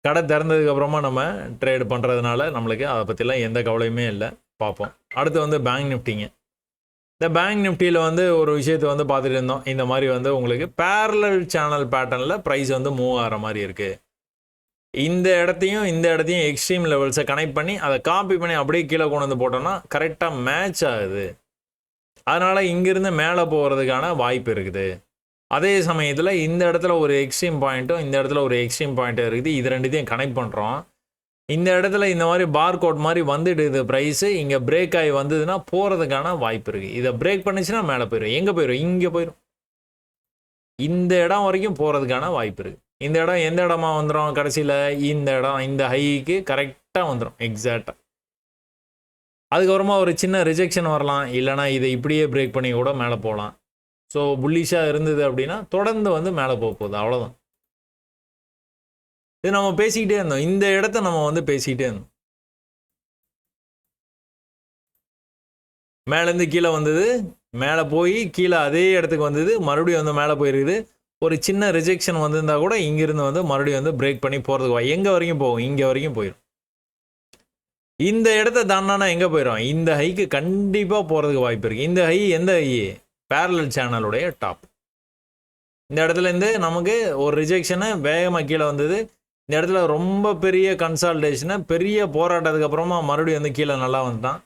கடை திறந்ததுக்கப்புறமா நம்ம ட்ரேடு பண்ணுறதுனால நம்மளுக்கு அதை பற்றிலாம் எந்த கவலையுமே இல்லை. பார்ப்போம். அடுத்து வந்து பேங்க் நிஃப்டிங்க. இந்த பேங்க் நிஃப்டியில் வந்து ஒரு விஷயத்தை வந்து பார்த்துட்டு இருந்தோம். இந்த மாதிரி வந்து உங்களுக்கு பேரலல் சேனல் பேட்டர்னில் ப்ரைஸ் வந்து மூவ் ஆகிற மாதிரி இருக்குது. இந்த இடத்தையும் எக்ஸ்ட்ரீம் லெவல்ஸை கனெக்ட் பண்ணி அதை காப்பி பண்ணி அப்படியே கீழே கொண்டு வந்து போட்டோம்னா கரெக்டாக மேட்ச் ஆகுது. அதனால் இங்கேருந்து மேலே போகிறதுக்கான வாய்ப்பு இருக்குது. அதே சமயத்தில் இந்த இடத்துல ஒரு எக்ஸ்ட்ரீம் பாயிண்ட்டும் இந்த இடத்துல ஒரு எக்ஸ்ட்ரீம் பாயிண்ட்டும் இருக்குது. இது ரெண்டுத்தையும் கனெக்ட் பண்ணுறோம். இந்த இடத்துல இந்த மாதிரி பார் கோட் மாதிரி வந்துடுது ப்ரைஸு. இங்கே பிரேக் ஆகி வந்ததுன்னா போகிறதுக்கான வாய்ப்பு இருக்குது. இதை பிரேக் பண்ணிச்சுன்னா மேலே போயிடும். எங்கே போயிடும்? இங்கே போயிடும். இந்த இடம் வரைக்கும் போகிறதுக்கான வாய்ப்பு இருக்குது. இந்த இடம் எந்த இடமா வந்துடும்? கடைசியில் இந்த இடம் இந்த ஹைக்கு கரெக்டாக வந்துடும் எக்ஸாக்டாக. அதுக்கப்புறமா ஒரு சின்ன ரிஜெக்ஷன் வரலாம், இல்லைனா இதை இப்படியே பிரேக் பண்ணி கூட மேலே போகலாம். ஸோ புல்லிஷாக இருந்தது அப்படின்னா தொடர்ந்து வந்து மேலே போக போகுது, அவ்வளோதான். இது நம்ம பேசிக்கிட்டே இருந்தோம். இந்த இடத்த நம்ம வந்து பேசிக்கிட்டே இருந்தோம். மேலேருந்து கீழே வந்தது, மேலே போய் கீழே அதே இடத்துக்கு வந்தது, மறுபடியும் வந்து மேலே போயிருக்குது. ஒரு சின்ன ரிஜெக்ஷன் வந்திருந்தா கூட இங்கிருந்து வந்து மறுபடியும் வந்து பிரேக் பண்ணி போகிறதுக்கு எங்கே வரைக்கும் போகும்? இங்கே வரைக்கும் போயிடும். இந்த இடத்த தாண்டானா எங்கே போயிடும்? இந்த ஹைக்கு கண்டிப்பாக போகிறதுக்கு வாய்ப்பு இருக்குது. இந்த ஹை எந்த ஹை? பேரலல் சேனலுடைய டாப். இந்த இடத்துலேருந்து நமக்கு ஒரு ரிஜெக்ஷனை வேகமாக கீழே வந்தது. இந்த இடத்துல ரொம்ப பெரிய கன்சால்டேஷனை பெரிய போராட்டத்துக்கு அப்புறமா மறுபடியும் வந்து கீழே நல்லா வந்துட்டான்.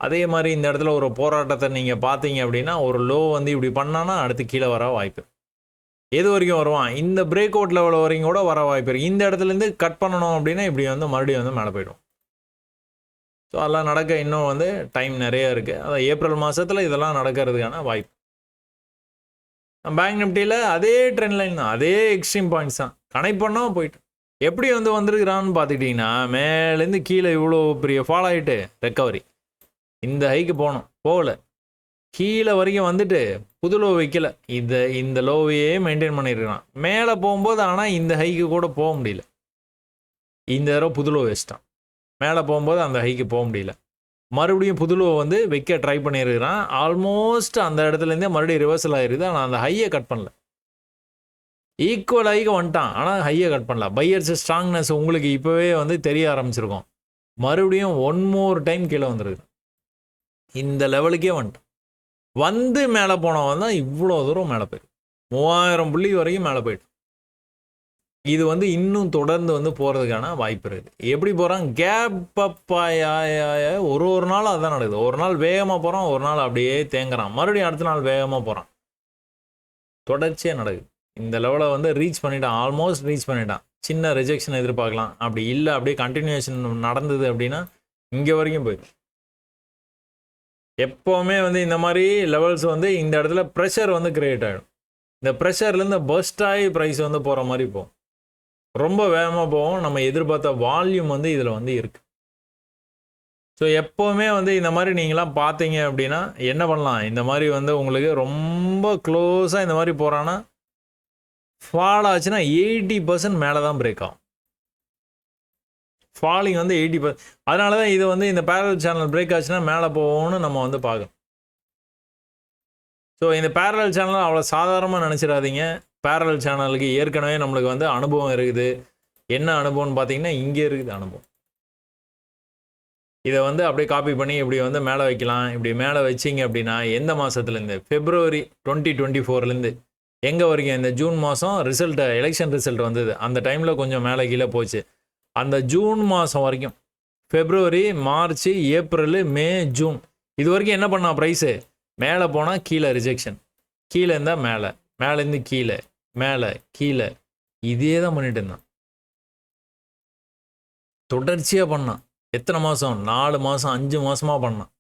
அதே மாதிரி இந்த இடத்துல ஒரு போராட்டத்தை நீங்கள் பார்த்தீங்க அப்படின்னா ஒரு லோ வந்து இப்படி பண்ணான்னா அடுத்து கீழே வர வாய்ப்பு. எது வரைக்கும் வருவான்? இந்த பிரேக் அவுட் லெவல் வரைக்கும் கூட வர வாய்ப்பு இருக்குது. இந்த இடத்துலேருந்து கட் பண்ணணும் அப்படின்னா இப்படி வந்து மறுபடியும் வந்து மேலே போய்டும். ஸோ அதெல்லாம் நடக்க இன்னும் வந்து டைம் நிறையா இருக்குது. அதான் ஏப்ரல் மாதத்தில் இதெல்லாம் நடக்கிறதுக்கான வாய்ப்பு. பேங்க் நிஃப்டியில் அதே ட்ரெண்ட் லைன் தான், அதே எக்ஸ்ட்ரீம் பாயிண்ட்ஸ் தான். கனெக்ட் பண்ணால் போயிட்டு எப்படி வந்து வந்திருக்கிறான்னு பார்த்துக்கிட்டிங்கன்னா மேலேருந்து கீழே இவ்வளோ பெரிய ஃபால் ஆகிட்டு ரெக்கவரி. இந்த ஹைக்கு போகல, கீழே வரைக்கும் வந்துட்டு புது லோ வைக்கல, இந்த லோவையே மெயின்டைன் பண்ணியிருக்கிறான். மேலே போகும்போது ஆனால் இந்த ஹைக்கு கூட போக முடியல. இந்த தடவை புது லோ வச்சிட்டான். மேலே போகும்போது அந்த ஹைக்கு போக முடியல. மறுபடியும் புது லோ வந்து வைக்க ட்ரை பண்ணியிருக்கிறான். ஆல்மோஸ்ட் அந்த இடத்துலேருந்தே மறுபடியும் ரிவர்சல் ஆகிருக்குது. ஆனால் அந்த ஹையை கட் பண்ணல. ஈக்குவல் ஹைக்கு வந்துட்டான், ஆனால் ஹையை கட் பண்ணல. பையர்ஸ் ஸ்ட்ராங்னஸ் உங்களுக்கு இப்போவே வந்து தெரிய ஆரம்பிச்சிருக்கோம். மறுபடியும் ஒன் மோர் டைம் கீழே வந்துருக்கு. இந்த லெவலுக்கே வந்துட்டான். வந்து மேலே போனவன் தான் இவ்வளோ தூரம் மேலே போயிடும். 3000 புள்ளி வரைக்கும் மேலே போயிடும். இது வந்து இன்னும் தொடர்ந்து வந்து போகிறதுக்கான வாய்ப்பு இருக்குது. எப்படி போகிறான்? கேப் அப் ஒரு நாள் அதுதான் நடக்குது. ஒரு நாள் வேகமாக போகிறான், ஒரு நாள் அப்படியே தேங்குறான், மறுபடியும் அடுத்த நாள் வேகமாக போகிறான். தொடர்ச்சியாக நடக்குது. இந்த லெவலை வந்து ரீச் பண்ணிட்டான், ஆல்மோஸ்ட் ரீச் பண்ணிட்டான். சின்ன ரிஜெக்ஷன் எதிர்பார்க்கலாம். அப்படி இல்லை, அப்படியே கண்டினியூஷன் நடந்தது அப்படின்னா இங்கே வரைக்கும் போயிடும். எப்போவுமே வந்து இந்த மாதிரி லெவல்ஸ் வந்து இந்த இடத்துல ப்ரெஷர் வந்து கிரியேட் ஆகிடும். இந்த ப்ரெஷர்லேருந்து பர்ஸ்ட் ஆகி ப்ரைஸ் வந்து போகிற மாதிரி போகும். ரொம்ப வேகமாக போகும். நம்ம எதிர்பார்த்த வால்யூம் வந்து இதில் வந்து இருக்குது. ஸோ எப்போவுமே வந்து இந்த மாதிரி நீங்களாம் பார்த்தீங்க அப்படின்னா என்ன பண்ணலாம்? இந்த மாதிரி வந்து உங்களுக்கு ரொம்ப க்ளோஸாக இந்த மாதிரி போகிறான்னா ஃபால் ஆச்சுன்னா 80% மேலே தான் பிரேக் ஆகும். ஃபாலிங் வந்து 80%. அதனால தான் இது வந்து இந்த பேரலல் சேனல் பிரேக் ஆச்சுன்னா மேலே போகும்னு நம்ம வந்து பார்க்கணும். ஸோ இந்த பேரலல் சேனல் அவ்வளோ சாதாரணமாக நினச்சிடாதீங்க. பேரலல் சேனலுக்கு ஏற்கனவே நம்மளுக்கு வந்து அனுபவம் இருக்குது. என்ன அனுபவம்னு பார்த்தீங்கன்னா, இங்கே இருக்குது அனுபவம். இதை வந்து அப்படியே காப்பி பண்ணி இப்படி வந்து மேலே வைக்கலாம். இப்படி மேலே வச்சிங்க அப்படின்னா எந்த மாதத்துலேருந்து, February 2024லேருந்து எங்கே வரைக்கும், இந்த ஜூன் மாதம் எலெக்ஷன் ரிசல்ட் வந்தது. அந்த டைமில் கொஞ்சம் மேலே கீழே போச்சு. அந்த ஜூன் மாதம் வரைக்கும், February, March, April, May, June இது வரைக்கும் என்ன பண்ணா ப்ரைஸு? மேலே போனால் கீழே ரிஜெக்ஷன், கீழே இருந்தால் மேலே, மேலேருந்து கீழே, மேலே கீழே, இதே தான் பண்ணிட்டு இருந்தான். தொடர்ச்சியாக பண்ணான். எத்தனை மாதம்? 4 மாதம் 5 மாதமாக பண்ணான்.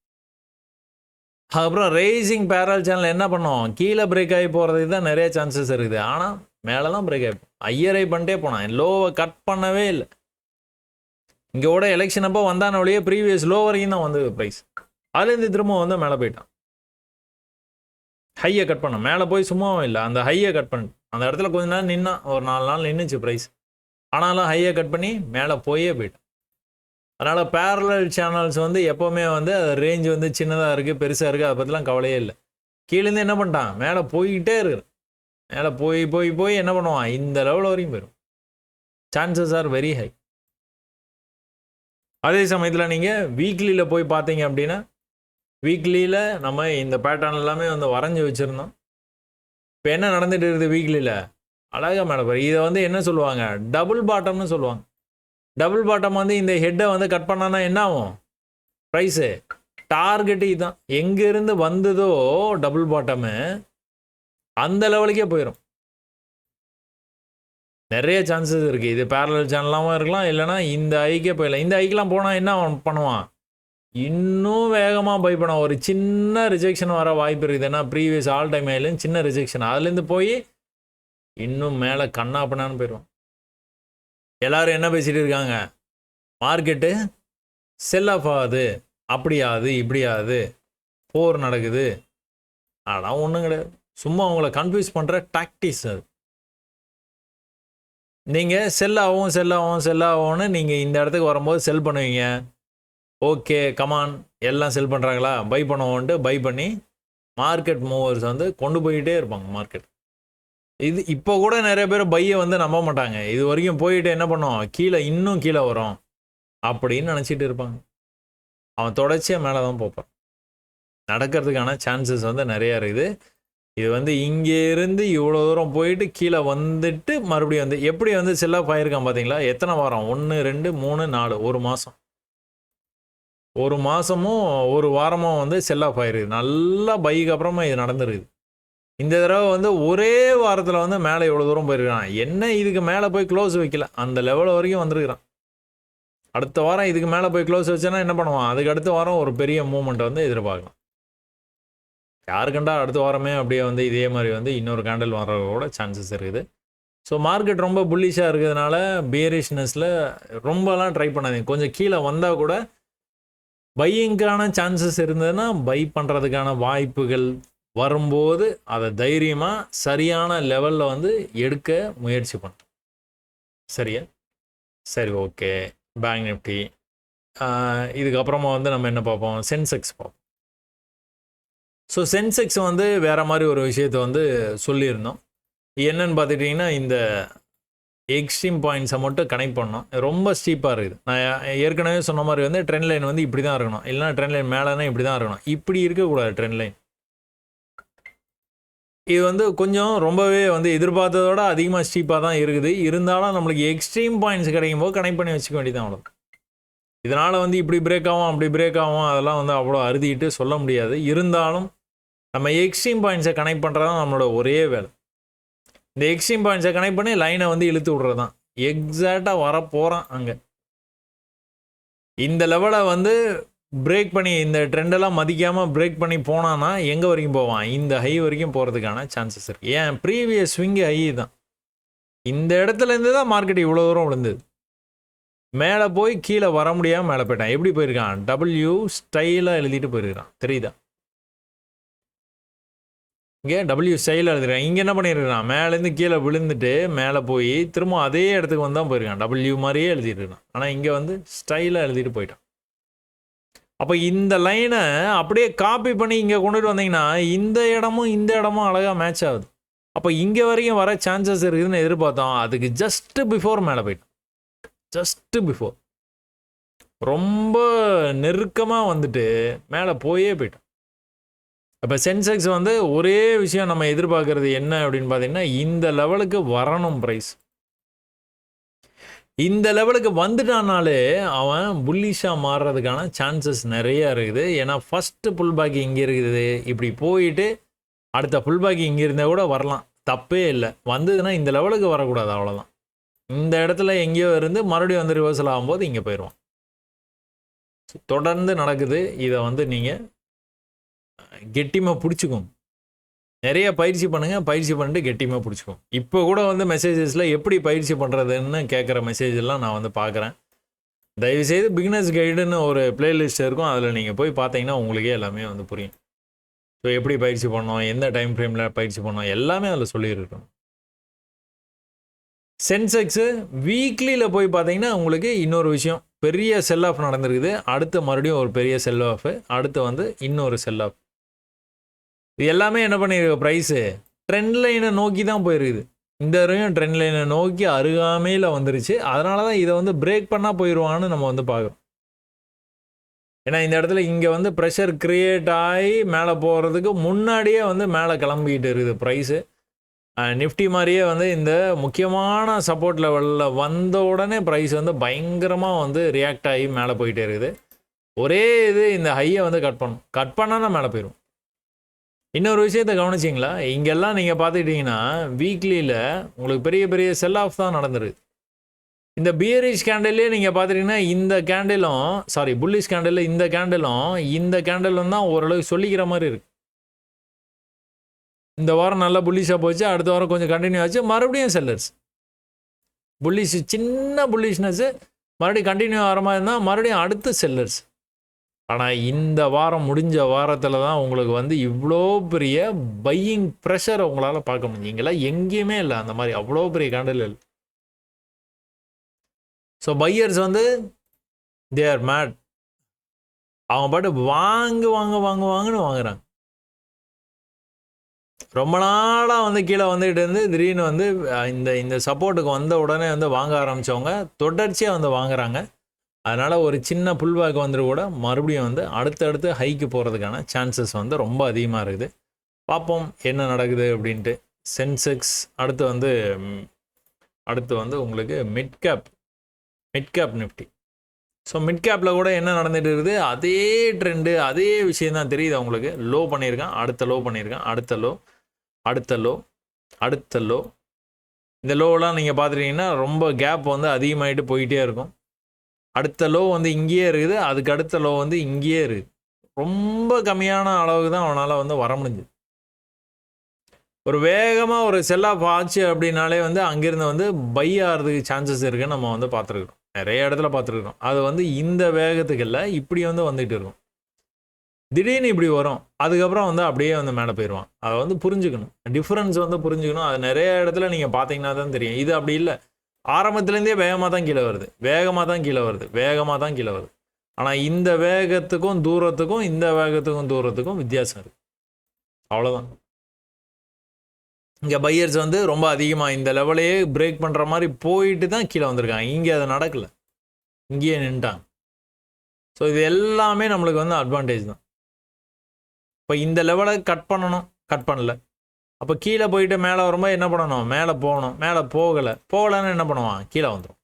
அதுக்கப்புறம் ரேசிங் பேரல் சேனல் என்ன பண்ணோம்? கீழே பிரேக் ஆகி போகிறதுக்கு தான் நிறைய சான்சஸ் இருக்குது. ஆனால் மேலே தான் பிரேக் ஆகி ஐயரை பண்ணிட்டே போனான். லோவை கட் பண்ணவே இல்லை. இங்கே கூட எலெக்ஷன் அப்போ வந்தான வழியே ப்ரீவியஸ் லோ வரைக்கும் தான் வந்தது ப்ரைஸ். அதுலேருந்து திரும்ப வந்து மேலே போயிட்டான். ஹையை கட் பண்ண, மேலே போய் சும்மாவும் இல்லை, அந்த ஹையை கட் பண்ணி அந்த இடத்துல கொஞ்ச நேரம் நின்னா, ஒரு 4 நாள் நின்றுச்சு ப்ரைஸ். ஆனாலும் ஹையை கட் பண்ணி மேலே போயே போயிட்டான். அதனால் பேரலல் சேனல்ஸ் வந்து எப்போவுமே வந்து ரேஞ்ச் வந்து சின்னதாக இருக்குது, பெருசாக இருக்குது, அதை பற்றிலாம் கவலையே இல்லை. கீழேருந்து என்ன பண்ணிட்டான்? மேலே போய்கிட்டே இருக்கு. மேலே போய் போய் போய் என்ன பண்ணுவான்? இந்த லெவல் வரையும் போயிடும். Chances are very high. அதே சமயத்தில் நீங்கள் வீக்லியில் போய் பார்த்தீங்க அப்படின்னா, வீக்லியில் நம்ம இந்த பேட்டர்ன் எல்லாமே வந்து வரைஞ்சி வச்சுருந்தோம். இப்போ என்ன நடந்துட்டு இருக்குது வீக்லியில்? அழகாக மேடம் இதை வந்து என்ன சொல்லுவாங்க? டபுள் பாட்டம்னு சொல்லுவாங்க. டபுள் பாட்டம் வந்து இந்த ஹெட்டை வந்து கட் பண்ணான்னா என்ன ஆகும்? ப்ரைஸு டார்கெட்டு இதுதான். எங்கேருந்து வந்ததோ டபுள் பாட்டமு அந்த லெவலுக்கே போயிடும். நிறைய சான்சஸ் இருக்குது. இது பேரலல் சேனலாகவும் இருக்கலாம், இல்லைனா இந்த ஐக்கே போயிடலாம். இந்த ஐக்கெலாம் போனால் என்ன பண்ணுவான்? இன்னும் வேகமாக பை பண்ண ஒரு சின்ன ரிஜெக்ஷன் வர வாய்ப்பு இருக்குது. ஏன்னா ப்ரீவியஸ் ஆல் டைம் ஆயிலும் சின்ன ரிஜெக்ஷன், அதுலேருந்து போய் இன்னும் மேலே கண்ணா பண்ணான்னு போயிடுவோம். எல்லாரும் என்ன பேசிகிட்டு இருக்காங்க? மார்க்கெட்டு செல் ஆஃப் ஆகுது, அப்படியாது இப்படியாது, போர் நடக்குது. ஆனால் ஒன்றும் கிடையாது. சும்மா உங்களை கன்ஃபியூஸ் பண்ணுற டாக்டிக்ஸ் அது. நீங்கள் செல் ஆகும்னு நீங்கள் இந்த இடத்துக்கு வரும்போது செல் பண்ணுவீங்க. ஓகே கமான் எல்லாம் செல் பண்ணுறாங்களா, பை பண்ணுவோன்ட்டு பை பண்ணி மார்க்கெட் மூவர்ஸ் வந்து கொண்டு போயிட்டே இருப்பாங்க மார்க்கெட். இது இப்போ கூட நிறைய பேர் பையை வந்து நம்ப மாட்டாங்க. இது வரைக்கும் போயிட்டு என்ன பண்ணுவோம்? கீழே இன்னும் கீழே வரும் அப்படின்னு நினச்சிட்டு இருப்பாங்க. அவன் தொடர்ச்சியாக மேலே தான் போப்பான். நடக்கிறதுக்கான சான்சஸ் வந்து நிறையா இருக்குது. இது வந்து இங்கேருந்து இவ்வளோ தூரம் போயிட்டு கீழே வந்துட்டு மறுபடியும் வந்து எப்படி வந்து செல் ஆஃப் ஆகிருக்கான் பார்த்தீங்களா? எத்தனை வாரம்? 1 2 3 4 ஒரு மாதம், ஒரு மாதமும் ஒரு வாரமும் வந்து செல் ஆஃப் ஆகிருக்குது. நல்லா பைக்கு அப்புறமா இது நடந்துருக்குது. இந்த தடவை வந்து ஒரே வாரத்தில் வந்து மேலே இவ்வளோ தூரம் போயிருக்கான். என்ன இதுக்கு மேலே போய் க்ளோஸ் வைக்கல, அந்த லெவல் வரைக்கும் வந்துருக்கிறான். அடுத்த வாரம் இதுக்கு மேலே போய் க்ளோஸ் வச்சேன்னா என்ன பண்ணுவான்? அதுக்கு அடுத்த வாரம் ஒரு பெரிய மூவ்மெண்ட் வந்து எதிர்பார்க்கலாம். யாருக்கண்டா அடுத்த வாரமே அப்படியே வந்து இதே மாதிரி வந்து இன்னொரு கேண்டில் வர்றதோட சான்சஸ் இருக்குது. ஸோ மார்க்கெட் ரொம்ப புல்லிஷாக இருக்கிறதுனால பேரிஷ்னஸில் ரொம்பலாம் ட்ரை பண்ணாதீங்க. கொஞ்சம் கீழே வந்தால் கூட பையிங்கான சான்சஸ் இருந்ததுன்னா பை பண்ணுறதுக்கான வாய்ப்புகள் வரும்போது அதை தைரியமாக சரியான லெவலில் வந்து எடுக்க முயற்சி பண்ணும். சரியா? சரி, ஓகே. பேங்க் நிஃப்டி, இதுக்கப்புறமா வந்து நம்ம என்ன பார்ப்போம்? சென்செக்ஸ் பார்ப்போம். ஸோ சென்செக்ஸ் வந்து வேறு மாதிரி ஒரு விஷயத்தை வந்து சொல்லியிருந்தோம். என்னன்னு பார்த்துட்டிங்கன்னா, இந்த எக்ஸ்ட்ரீம் பாயிண்ட்ஸை மட்டும் கனெக்ட் பண்ணோம். ரொம்ப ஸ்டீப்பாக இருக்குது. நான் ஏற்கனவே சொன்ன மாதிரி வந்து ட்ரெண்ட் லைன் வந்து இப்படி தான் இருக்கணும், இல்லைனா ட்ரெண்ட் லைன் மேலேனா இப்படி தான் இருக்கணும். இப்படி இருக்கக்கூடாது ட்ரெண்ட் லைன். இது வந்து கொஞ்சம் ரொம்பவே வந்து எதிர்பார்த்ததோட அதிகமாக ஸ்டீப்பாக தான் இருக்குது. இருந்தாலும் நம்மளுக்கு எக்ஸ்ட்ரீம் பாயிண்ட்ஸ் கிடைக்கும் போது கனெக்ட் பண்ணி வச்சுக்க வேண்டியதான் அவ்வளோ. இதனால் வந்து இப்படி பிரேக் ஆகும் அப்படி பிரேக் ஆகும் அதெல்லாம் வந்து அவ்வளோ அறுதிட்டு சொல்ல முடியாது. இருந்தாலும் நம்ம எக்ஸ்ட்ரீம் பாயிண்ட்ஸை கனெக்ட் பண்ணுறது தான் நம்மளோட ஒரே வேலை. இந்த எக்ஸ்ட்ரீம் பாயிண்ட்ஸை கனெக்ட் பண்ணி லைனை வந்து இழுத்து விட்றது தான். எக்ஸாக்டாக வர போகிறான் அங்கே. இந்த லெவலை வந்து பிரேக் பண்ணி இந்த ட்ரெண்டெல்லாம் மதிக்காமல் பிரேக் பண்ணி போனான்னா எங்கே வரைக்கும் போவான்? இந்த ஹை வரைக்கும் போகிறதுக்கான சான்சஸ் இருக்குது. ஏன் ப்ரீவியஸ் ஸ்விங்கு ஹை தான். இந்த இடத்துலேருந்து தான் மார்க்கெட் இவ்வளோ தூரம் விழுந்தது. மேலே போய் கீழே வர முடியாமல் மேலே போயிட்டான். எப்படி போயிருக்கான்? W ஸ்டைலாக எழுதிட்டு போயிருக்கான். தெரியுதா? இங்கே W ஸ்டைலாக எழுதுறான். இங்கே என்ன பண்ணியிருக்கான்? மேலேருந்து கீழே விழுந்துட்டு மேலே போய் திரும்ப அதே இடத்துக்கு வந்து தான் போயிருக்கான். W மாதிரியே எழுதிட்டு இருக்கான். ஆனால் இங்கே வந்து ஸ்டைலாக எழுதிட்டு போயிட்டான். அப்போ இந்த லைனை அப்படியே காப்பி பண்ணி இங்கே கொண்டுட்டு வந்தீங்கன்னா இந்த இடமும் அழகாக மேட்ச் ஆகுது. அப்போ இங்கே வரைக்கும் வர சான்சஸ் இருக்குதுன்னு எதிர்பார்த்தோம். அதுக்கு ஜஸ்ட்டு பிஃபோர் மேலே போயிட்டோம். ஜஸ்ட்டு பிஃபோர் ரொம்ப நெருக்கமாக வந்துட்டு மேலே போயிட்டோம். இப்போ சென்செக்ஸ் வந்து ஒரே விஷயம் நம்ம எதிர்பார்க்கறது என்ன அப்படின்னு பார்த்தீங்கன்னா, இந்த லெவலுக்கு வரணும் ப்ரைஸ். இந்த லெவலுக்கு வந்துட்டானாலே அவன் புல்லிஷாக மாறுறதுக்கான சான்சஸ் நிறையா இருக்குது. ஏன்னா ஃபஸ்ட்டு புல் பேக் இங்கே இருக்குது, இப்படி போயிட்டு அடுத்த புல் பேக் இங்கே இருந்தால் கூட வரலாம், தப்பே இல்லை. வந்ததுன்னா இந்த லெவலுக்கு வரக்கூடாது, அவ்வளோதான். இந்த இடத்துல எங்கேயோ இருந்து மறுபடியும் வந்து ரிவர்சல் ஆகும்போது இங்கே போயிடுவான். தொடர்ந்து நடக்குது. இதை வந்து நீங்கள் கெட்டிமாக பிடிச்சிக்கோங்க. நிறைய பயிற்சி பண்ணுங்கள், பயிற்சி பண்ணிட்டு கெட்டிமாக பிடிச்சிக்கோங்க. இப்போ கூட வந்து மெசேஜஸில் எப்படி பயிற்சி பண்ணுறதுன்னு கேட்குற மெசேஜெல்லாம் நான் வந்து பார்க்குறேன். தயவுசெய்து பிகினர்ஸ் கைடுன்னு ஒரு பிளேலிஸ்ட் இருக்கும், அதில் நீங்கள் போய் பார்த்தீங்கன்னா உங்களுக்கே எல்லாமே வந்து புரியும். ஸோ எப்படி பயிற்சி பண்ணோம், எந்த டைம் ஃப்ரேமில் பயிற்சி பண்ணோம், எல்லாமே அதில் சொல்லியிருக்கணும். சென்செக்ஸு வீக்லியில் போய் பார்த்தீங்கன்னா உங்களுக்கு இன்னொரு விஷயம், பெரிய செல் ஆஃப் நடந்திருக்குது. அடுத்து மறுபடியும் ஒரு பெரிய செல் ஆஃப், அடுத்து வந்து இன்னொரு செல் ஆஃப். இது எல்லாமே என்ன பண்ணியிருக்கு, ப்ரைஸு ட்ரெண்ட் லைனை நோக்கி தான் போயிருக்குது. இந்த வரையும் ட்ரெண்ட் லைனை நோக்கி அருகாமையில் வந்துருச்சு. அதனால தான் இதை வந்து பிரேக் பண்ணால் போயிடுவான்னு நம்ம வந்து பார்க்குறோம். ஏன்னா இந்த இடத்துல இங்கே வந்து ப்ரெஷர் க்ரியேட் ஆகி மேலே போகிறதுக்கு முன்னாடியே வந்து மேலே கிளம்பிக்கிட்டு இருக்குது ப்ரைஸு. நிஃப்டி மாதிரியே வந்து இந்த முக்கியமான சப்போர்ட் லெவலில் வந்த உடனே ப்ரைஸ் வந்து பயங்கரமாக வந்து ரியாக்ட் ஆகி மேலே போயிட்டே இருக்குது. ஒரே இது இந்த ஹையை வந்து கட் பண்ணால் மேலே போயிடும். இன்னொரு விஷயத்தை கவனிச்சிங்களா, இங்கெல்லாம் நீங்கள் பார்த்துக்கிட்டிங்கன்னா வீக்லியில் உங்களுக்கு பெரிய பெரிய செல் ஆஃப் தான் நடந்துருது. இந்த பியரிஷ் கேண்டிலே நீங்கள் பார்த்துட்டிங்கன்னா இந்த கேண்டிலும் புல்லிஷ் கேண்டில் இந்த கேண்டிலும் தான் ஓரளவுக்கு சொல்லிக்கிற மாதிரி இருக்குது. இந்த வாரம் நல்லா புல்லிஷாக போச்சு, அடுத்த வாரம் கொஞ்சம் கண்டினியூ ஆச்சு, மறுபடியும் செல்லர்ஸ். புல்லிஷ் சின்ன புல்லிஷ்னஸ்ஸு மறுபடியும் கண்டினியூ ஆகிற மாதிரி இருந்தால் மறுபடியும் அடுத்து செல்லர்ஸ். ஆனால் இந்த வாரம் முடிஞ்ச வாரத்தில் தான் உங்களுக்கு வந்து இவ்வளோ பெரிய பையிங் ப்ரெஷர் உங்களால் பார்க்க முடியும். இங்கெல்லாம் எங்கேயுமே இல்லை அந்த மாதிரி, அவ்வளோ பெரிய கேண்டில் இல்லை. ஸோ பையர்ஸ் வந்து தே ஆர் மேட். அவங்க பாட்டு வாங்குன்னு வாங்குறாங்க. ரொம்ப நாளாக வந்து கீழே வந்துக்கிட்டு இருந்து திடீர்னு வந்து இந்த சப்போர்ட்டுக்கு வந்த உடனே வந்து வாங்க ஆரம்பித்தவங்க தொடர்ச்சியாக வந்து வாங்குறாங்க. அதனால் ஒரு சின்ன புல்பேக் வந்துட்டு கூட மறுபடியும் வந்து அடுத்தடுத்து ஹைக்கு போகிறதுக்கான சான்சஸ் வந்து ரொம்ப அதிகமாக இருக்குது. பார்ப்போம் என்ன நடக்குது அப்படின்ட்டு. சென்செக்ஸ் அடுத்து வந்து உங்களுக்கு mid cap Nifty. So mid கேப்பில் கூட என்ன நடந்துகிட்டு இருக்குது, அதே ட்ரெண்டு அதே விஷயந்தான் தெரியுது அவங்களுக்கு. லோ பண்ணியிருக்கான், அடுத்த லோ பண்ணியிருக்கான், அடுத்த லோ. இந்த லோவெலாம் நீங்கள் பார்த்துட்டிங்கன்னா ரொம்ப கேப் வந்து அதிகமாகிட்டு போயிட்டே இருக்கும். அடுத்த லோ வந்து இங்கேயே இருக்குது, அதுக்கு அடுத்த லோ வந்து இங்கேயே இருக்குது. ரொம்ப கம்மியான அளவுக்கு தான் அவனால் வந்து வர முடிஞ்சுது. ஒரு வேகமாக ஒரு செல் ஆஃப் ஆச்சு அப்படின்னாலே வந்து அங்கேருந்து வந்து பை ஆகிறதுக்கு சான்சஸ் இருக்குன்னு நம்ம வந்து பார்த்துருக்குறோம், நிறைய இடத்துல பார்த்துருக்குறோம். அது வந்து இந்த வேகத்துக்கு இல்லை, இப்படி வந்து வந்துகிட்டு இருக்கும். திடீர்னு இப்படி வரும், அதுக்கப்புறம் வந்து அப்படியே வந்து மேலே போயிடுவான். அதை வந்து புரிஞ்சுக்கணும், டிஃப்ரென்ஸ் வந்து புரிஞ்சுக்கணும். அது நிறைய இடத்துல நீங்கள் பார்த்தீங்கன்னா தான் தெரியும். இது அப்படி இல்லை, ஆரம்பத்துலேருந்தே வேகமாக தான் கீழே வருது. ஆனால் இந்த வேகத்துக்கும் தூரத்துக்கும் வித்தியாசம் இருக்குது, அவ்வளோதான். இங்கே பையர்ஸ் வந்து ரொம்ப அதிகமாக இந்த லெவலையே பிரேக் பண்ணுற மாதிரி போயிட்டு தான் கீழே வந்திருக்காங்க. இங்கே அது நடக்கலை, இங்கேயே நின்ட்டாங்க. ஸோ இது எல்லாமே நம்மளுக்கு வந்து அட்வான்டேஜ் தான். இப்போ இந்த லெவலை கட் பண்ணல. அப்போ கீழே போயிட்டு மேலே வரும்போது என்ன பண்ணணும், மேலே போகலைன்னு என்ன பண்ணுவான், கீழே வந்துடும்.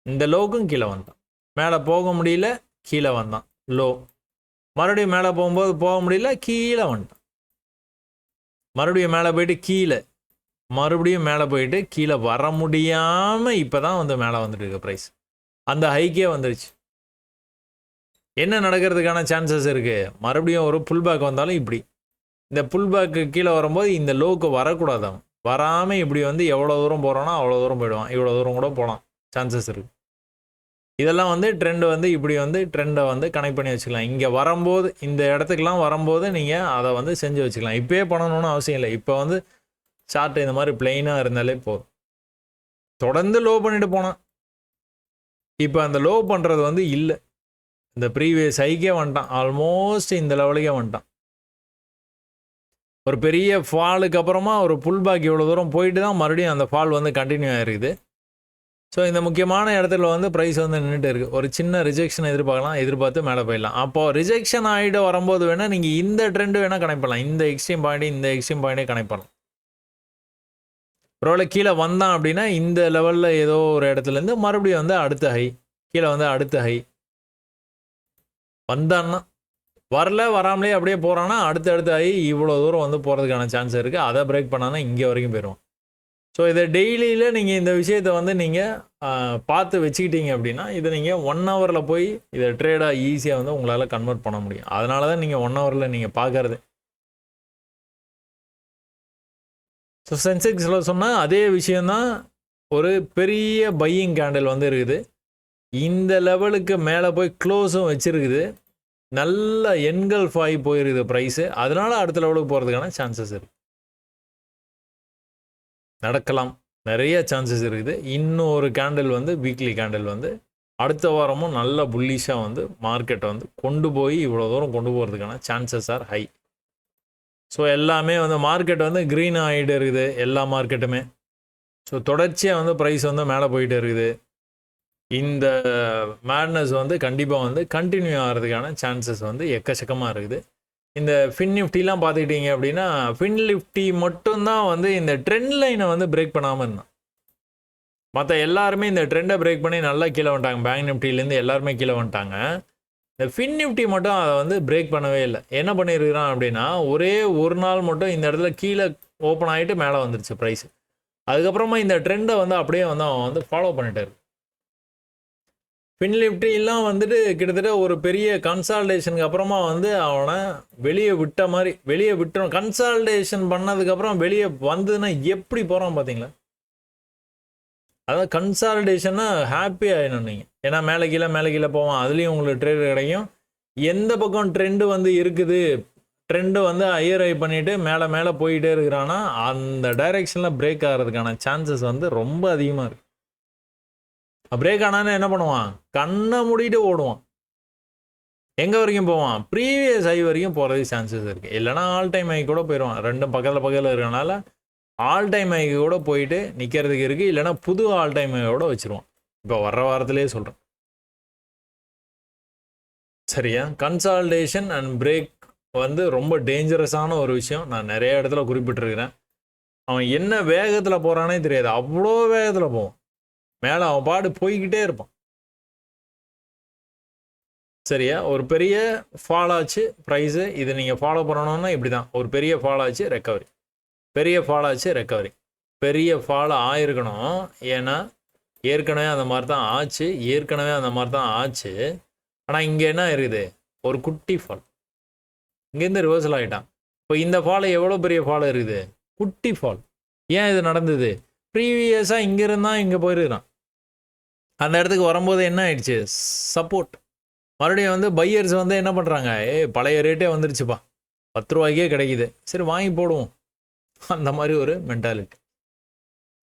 இந்த லோவுக்கும் கீழே வந்தான், மேலே போக முடியல, கீழே வந்தான் லோ. மறுபடியும் மேலே போகும்போது போக முடியல, கீழே வந்துட்டான். மறுபடியும் மேலே போயிட்டு கீழே வர முடியாமல் இப்போ தான் வந்து மேலே வந்துட்டு இருக்கு ப்ரைஸ். அந்த ஹைக்கே வந்துருச்சு. என்ன நடக்கிறதுக்கான சான்சஸ் இருக்குது, மறுபடியும் ஒரு புல் பேக் வந்தாலும் இப்படி இந்த புல் பேக்கு கீழே வரும்போது இந்த லோவுக்கு வரக்கூடாது. அவன் வராமல் இப்படி வந்து எவ்வளோ தூரம் போகிறானோ அவ்வளோ தூரம் போயிடுவான், இவ்வளோ தூரம் கூட போகலாம், சான்சஸ் இருக்குது. இதெல்லாம் வந்து ட்ரெண்டு வந்து இப்படி வந்து ட்ரெண்டை வந்து கனெக்ட் பண்ணி வச்சுக்கலாம். இங்கே வரும்போது இந்த இடத்துக்கெலாம் வரும்போது நீங்கள் அதை வந்து செஞ்சு வச்சுக்கலாம். இப்போயே பண்ணணும்னு அவசியம் இல்லை. இப்போ வந்து சார்ட் இந்த மாதிரி பிளெயினாக இருந்தாலே போதும். தொடர்ந்து லோ பண்ணிட்டு போனான், இப்போ அந்த லோ பண்ணுறது வந்து இல்லை, இந்த ப்ரீவியஸ் ஹைக்கே வந்துட்டான், ஆல்மோஸ்ட் இந்த லெவலுக்கே வந்துட்டான். ஒரு பெரிய ஃபாலுக்கு அப்புறமா ஒரு புல் பேக் இவ்வளோ தூரம் போயிட்டு தான் மறுபடியும் அந்த ஃபால் வந்து கண்டினியூ ஆகிருக்குது. ஸோ இந்த முக்கியமான இடத்துல வந்து ப்ரைஸ் வந்து நின்றுட்டு இருக்குது. ஒரு சின்ன ரிஜெக்ஷன் எதிர்பார்த்து மேலே போயிடலாம். அப்போது ரிஜெக்ஷன் ஆகிட்டு வரும்போது வேணால் நீங்கள் இந்த ட்ரெண்டு வேணால் கனெக்ட் பண்ணலாம். இந்த எக்ஸ்ட்ரீம் பாயிண்ட்டே கனெக்ட் பண்ணலாம். ஒருவேளை கீழே வந்தான் அப்படின்னா இந்த லெவலில் ஏதோ ஒரு இடத்துலேருந்து மறுபடியும் வந்து அடுத்த ஹை, கீழே வந்து அடுத்த ஹை வந்தான்னா, வராமலே அப்படியே போகிறான்னா அடுத்த ஹை இவ்வளோ தூரம் வந்து போகிறதுக்கான சான்ஸ் இருக்குது. அதை பிரேக் பண்ணான்னா இங்கே வரைக்கும் போயிடுவோம். ஸோ இதை டெய்லியில் நீங்கள் இந்த விஷயத்தை வந்து நீங்கள் பார்த்து வச்சுக்கிட்டீங்க அப்படின்னா இதை நீங்கள் 1 ஹவரில் போய் இதை ட்ரேடாக ஈஸியாக வந்து உங்களால் கன்வெர்ட் பண்ண முடியும். அதனால தான் நீங்கள் 1 ஹவரில் நீங்கள் பார்க்கறது. ஸோ சென்செக்ஸில் சொன்னால் அதே விஷயந்தான். ஒரு பெரிய பையிங் கேண்டில் வந்து இருக்குது. இந்த லெவலுக்கு மேலே போய் க்ளோஸும் வச்சுருக்குது. நல்ல என்கல்ஃப் ஆகி போயிருக்குது ப்ரைஸு. அதனால அடுத்த லெவலுக்கு போகிறதுக்கான சான்சஸ் இருக்குது. நடக்கலாம், நிறைய சான்சஸ் இருக்குது. இன்னும் ஒரு கேண்டில் வந்து வீக்லி கேண்டில் வந்து அடுத்த வாரமும் நல்ல புல்லிஷாக வந்து மார்க்கெட்டை வந்து கொண்டு போய் இவ்வளோ தூரம் கொண்டு போகிறதுக்கான சான்சஸ் ஆர் ஹை. ஸோ எல்லாமே வந்து மார்க்கெட் வந்து க்ரீன் ஆகிட்டு இருக்குது, எல்லா மார்க்கெட்டுமே. ஸோ தொடர்ச்சியாக வந்து ப்ரைஸ் வந்து மேலே போயிட்டு இருக்குது. இந்த மேட்னஸ் வந்து கண்டிப்பாக வந்து கண்டினியூ ஆகிறதுக்கான சான்சஸ் வந்து எக்கச்சக்கமாக இருக்குது. இந்த ஃபின் நிஃப்டிலாம் பார்த்துக்கிட்டீங்க அப்படின்னா ஃபின் நிஃப்டி மட்டும்தான் வந்து இந்த ட்ரெண்ட் லைனை வந்து பிரேக் பண்ணாமல் இருந்தான். மற்ற எல்லாருமே இந்த ட்ரெண்டை பிரேக் பண்ணி நல்லா கீழே வந்துட்டாங்க. பேங்க் நிஃப்டிலேருந்து எல்லாருமே கீழே வந்துட்டாங்க. இந்த ஃபின் நிஃப்டி மட்டும் அதை வந்து பிரேக் பண்ணவே இல்லை. என்ன பண்ணியிருக்கிறான் அப்படின்னா ஒரே ஒரு நாள் மட்டும் இந்த இடத்துல கீழே ஓப்பன் ஆகிட்டு மேலே வந்துருச்சு ப்ரைஸ். அதுக்கப்புறமா இந்த ட்ரெண்டை வந்து அப்படியே வந்து அவன் வந்து ஃபாலோ பண்ணிட்டாரு. ஃபின் நிஃப்டிலாம் வந்துட்டு கிட்டத்தட்ட ஒரு பெரிய கன்சால்டேஷனுக்கு அப்புறமா வந்து அவனை வெளியே விட்டோம். கன்சால்டேஷன் பண்ணதுக்கப்புறம் வெளியே வந்ததுன்னா எப்படி போகிறான் பார்த்தீங்களா? அதான் கன்சால்டேஷன்னா ஹாப்பி ஆகிடணும் நீங்கள். ஏன்னா மேலே கீழே போவான். அதுலேயும் உங்களுக்கு ட்ரேடு கிடைக்கும். எந்த பக்கம் ட்ரெண்டு வந்து இருக்குது, ட்ரெண்டு வந்து ஹையர் ஹை பண்ணிவிட்டு மேலே போயிட்டே இருக்கிறான்னா அந்த டைரெக்ஷனில் பிரேக் ஆகிறதுக்கான சான்சஸ் வந்து ரொம்ப அதிகமாக இருக்குது. பிரேக் ஆனான்னு என்ன பண்ணுவான்? கண்ணை மூடிட்டு ஓடுவான். எங்கே வரைக்கும் போவான்? ப்ரீவியஸ் ஹை வரைக்கும் போகிறது சான்சஸ் இருக்குது. இல்லைனா ஆல் டைம் ஹை கூட போயிடுவான். ரெண்டும் பக்கத்தில் இருக்கிறனால ஆல் டைம் ஹைக்கு கூட போயிட்டு நிற்கிறதுக்கு இருக்குது. இல்லைனா புது ஆல் டைம் ஹையோட வச்சுருவான். இப்போ வர்ற வாரத்திலே சொல்கிறேன். சரியா? கன்சால்டேஷன் அண்ட் பிரேக் வந்து ரொம்ப டேஞ்சரஸான ஒரு விஷயம். நான் நிறைய இடத்துல குறிப்பிட்டிருக்கிறேன். அவன் என்ன வேகத்தில் போகிறானே தெரியாது. அவ்வளோ வேகத்தில் போவான். மேலே அவன் பாடு போய்கிட்டே இருப்பான். சரியா? ஒரு பெரிய ஃபால் ஆச்சு ப்ரைஸு. இது நீங்கள் ஃபாலோ பண்ணணும்னா இப்படி தான். ஒரு பெரிய ஃபால் ஆச்சு, ரெக்கவரி. பெரிய ஃபால் ஆச்சு, ரெக்கவரி. பெரிய ஃபால் ஆயிருக்கணும். ஏன்னா ஏற்கனவே அந்த மாதிரி தான் ஆச்சு. ஆனால் இங்கே என்ன இருக்குது? ஒரு குட்டி ஃபால். இங்கேருந்து ரிவர்சல் ஆகிட்டான். இப்போ இந்த ஃபால் எவ்வளோ பெரிய ஃபால் இருக்குது? குட்டி ஃபால். ஏன் இது நடந்தது? ப்ரீவியஸாக இங்கேருந்தான் இங்கே போயிருக்கிறான். அந்த இடத்துக்கு வரும்போது என்ன ஆயிடுச்சு? சப்போர்ட். மறுபடியும் வந்து பையர்ஸ் வந்து என்ன பண்ணுறாங்க? பழைய ரேட்டே வந்துருச்சுப்பா, 10 ரூபாய்க்கே கிடைக்குது, சரி வாங்கி போடுவோம். அந்த மாதிரி ஒரு மென்டாலிட்டி.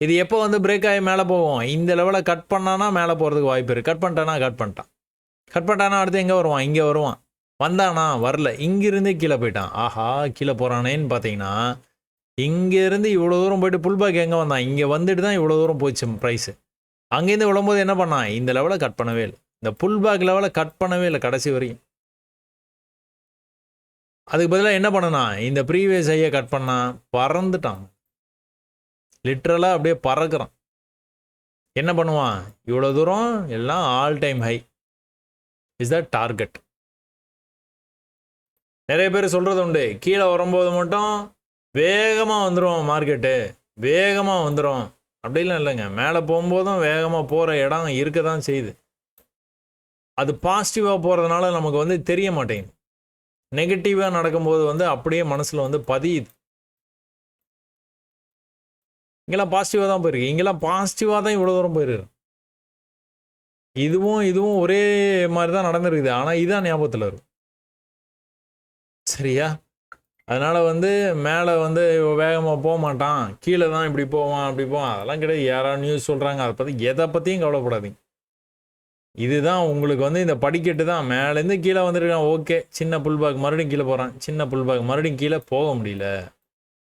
இது எப்போ வந்து பிரேக் ஆகி மேலே போவோம்? இந்த லெவலை கட் பண்ணானா மேலே போகிறதுக்கு வாய்ப்பு இருக்குது. கட் பண்ணிட்டானா அடுத்து எங்கே வருவான்? இங்கே வருவான். வந்தானா? வரல. இங்கிருந்தே கீழே போயிட்டான். ஆஹா, கீழே போகிறானேன்னு பார்த்தீங்கன்னா இங்கேருந்து இவ்வளோ தூரம் போயிட்டு புல் பேக் எங்கே வந்தான்? இங்கே வந்துட்டு தான் இவ்வளோ தூரம் போச்சு ப்ரைஸு. அங்கேருந்து விழும்போது என்ன பண்ணான்? இந்த லெவலை கட் பண்ணவே இல்லை. இந்த புல் பேக் லெவலை கட் பண்ணவே இல்லை கடைசி வரையும். அதுக்கு பதிலாக என்ன பண்ணனா? இந்த ப்ரீவியஸ் ஹையை கட் பண்ணான், பறந்துட்டான். லிட்ரலாக அப்படியே பறக்கிறான். என்ன பண்ணுவான்? இவ்வளோ தூரம் எல்லாம் all time high is the target. நிறைய பேர் சொல்கிறது உண்டு, கீழே வரும்போது மட்டும் வேகமாக வந்துடும் மார்க்கெட்டு, வேகமாக வந்துடும். அப்படிலாம் இல்லைங்க. மேலே போகும்போதும் வேகமாக போகிற இடம் இருக்க தான் செய்யுது. அது பாசிட்டிவாக போகிறதுனால நமக்கு வந்து தெரிய மாட்டேங்குது. நெகட்டிவாக நடக்கும்போது வந்து அப்படியே மனசில் வந்து பதியுது. இங்கெல்லாம் பாசிட்டிவாக தான் போயிருக்கு. இங்கெல்லாம் பாசிட்டிவாக தான் இவ்வளோ தூரம் போயிருக்கு. இதுவும் ஒரே மாதிரி தான் நடந்துருக்குது. ஆனால் இதுதான் ஞாபகத்தில் இருக்கும். சரியா? அதனால் வந்து மேலே வந்து வேகமாக போக மாட்டான், கீழே தான் இப்படி போவான் அப்படி போவான், அதெல்லாம் கிடையாது. யாராவது நியூஸ் சொல்கிறாங்க, அதை பற்றி எதை பற்றியும் கவலைப்படாதீங்க. இதுதான் உங்களுக்கு வந்து இந்த படிக்கட்டு தான். மேலேருந்து கீழே வந்துருக்கான், ஓகே. சின்ன புல் பேக் மறுபடியும் கீழே போகிறான், சின்ன புல் பேக் மறுபடியும் கீழே போக முடியல,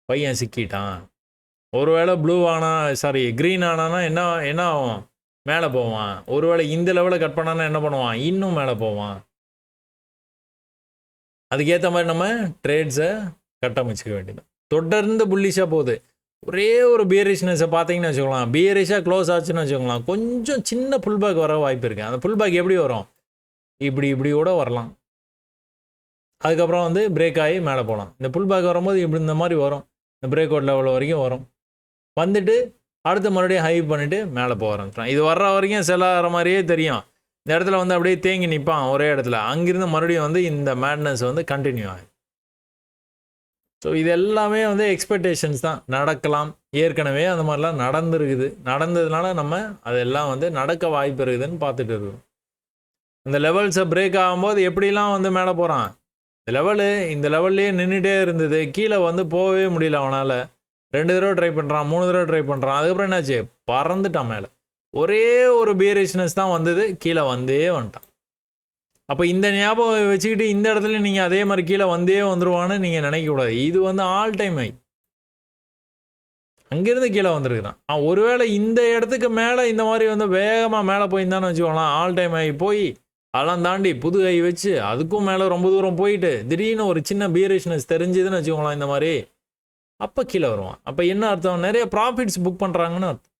பையன் சிக்கிட்டான். ஒருவேளை ப்ளூ ஆனா சாரி க்ரீன் ஆனானா என்ன என்ன ஆகும்? மேலே போவான். ஒருவேளை இந்த லெவலில் கட் பண்ணானா என்ன பண்ணுவான்? இன்னும் மேலே போவான். அதுக்கேற்ற மாதிரி நம்ம ட்ரேட்ஸை கட்டமைச்சிக்க வேண்டியது. தொடர்ந்து புல்லிஷாக போகுது. ஒரே ஒரு பியரிஷ்னஸை பார்த்தீங்கன்னு வச்சுக்கலாம், பியரிஷாக க்ளோஸ் ஆச்சுன்னு வச்சுக்கலாம், கொஞ்சம் சின்ன புல் பேக் வர வாய்ப்பு இருக்குது. அந்த புல் பேக் எப்படி வரும்? இப்படி கூட வரலாம். அதுக்கப்புறம் வந்து பிரேக் ஆகி மேலே போகலாம். இந்த புல் பேக் வரும்போது இப்படி இந்த மாதிரி வரும். இந்த பிரேக் அவுட் லெவல் வரைக்கும் வரும். வந்துட்டு அடுத்து மறுபடியும் ஹை பண்ணிவிட்டு மேலே போக ஆரம்பிச்சிடும். இது வர்ற வரைக்கும் செல் ஆகிற மாதிரியே தெரியும். இந்த இடத்துல வந்து அப்படியே தேங்கி நிற்பான் ஒரே இடத்துல. அங்கிருந்து மறுபடியும் வந்து இந்த மேட்னஸ் வந்து கண்டினியூ ஆகும். ஸோ இது எல்லாமே வந்து எக்ஸ்பெக்டேஷன்ஸ் தான். நடக்கலாம். ஏற்கனவே அந்த மாதிரிலாம் நடந்துருக்குது. நடந்ததுனால நம்ம அதெல்லாம் வந்து நடக்க வாய்ப்பு இருக்குதுன்னு பார்த்துட்டு இருக்கோம். இந்த லெவல்ஸை பிரேக் ஆகும்போது எப்படிலாம் வந்து மேலே போகிறான். இந்த லெவல்லையே நின்றுட்டே இருந்தது. கீழே வந்து போகவே முடியல அவனால். 2 தடவை ட்ரை பண்ணுறான், 3 தடவை ட்ரை பண்ணுறான். அதுக்கப்புறம் என்னாச்சு? பறந்துட்டான் மேலே. ஒரே ஒரு பியரிஷ்னஸ் தான் வந்தது, கீழே வந்தே வந்துட்டான். அப்போ இந்த ஞாபகம் வச்சுக்கிட்டு இந்த இடத்துல நீங்கள் அதே மாதிரி கீழே வந்தே வந்துடுவான்னு நீங்கள் நினைக்கக்கூடாது. இது வந்து ஆல் டைம் ஹை. அங்கேருந்து கீழே வந்துருக்குறான். ஒருவேளை இந்த இடத்துக்கு மேலே இந்த மாதிரி வந்து வேகமாக மேலே போயிருந்தான்னு வச்சுக்கோங்களேன், ஆல் டைம் ஹை போய் அதெல்லாம் தாண்டி புது ஹை வச்சு அதுக்கும் மேலே ரொம்ப தூரம் போயிட்டு திடீர்னு ஒரு சின்ன பியரிஷ்னஸ் தெரிஞ்சுதுன்னு வச்சுக்கோங்களேன் இந்த மாதிரி, அப்போ கீழே வருவான். அப்போ என்ன அர்த்தம்? நிறைய ப்ராஃபிட்ஸ் புக் பண்ணுறாங்கன்னு அர்த்தம்.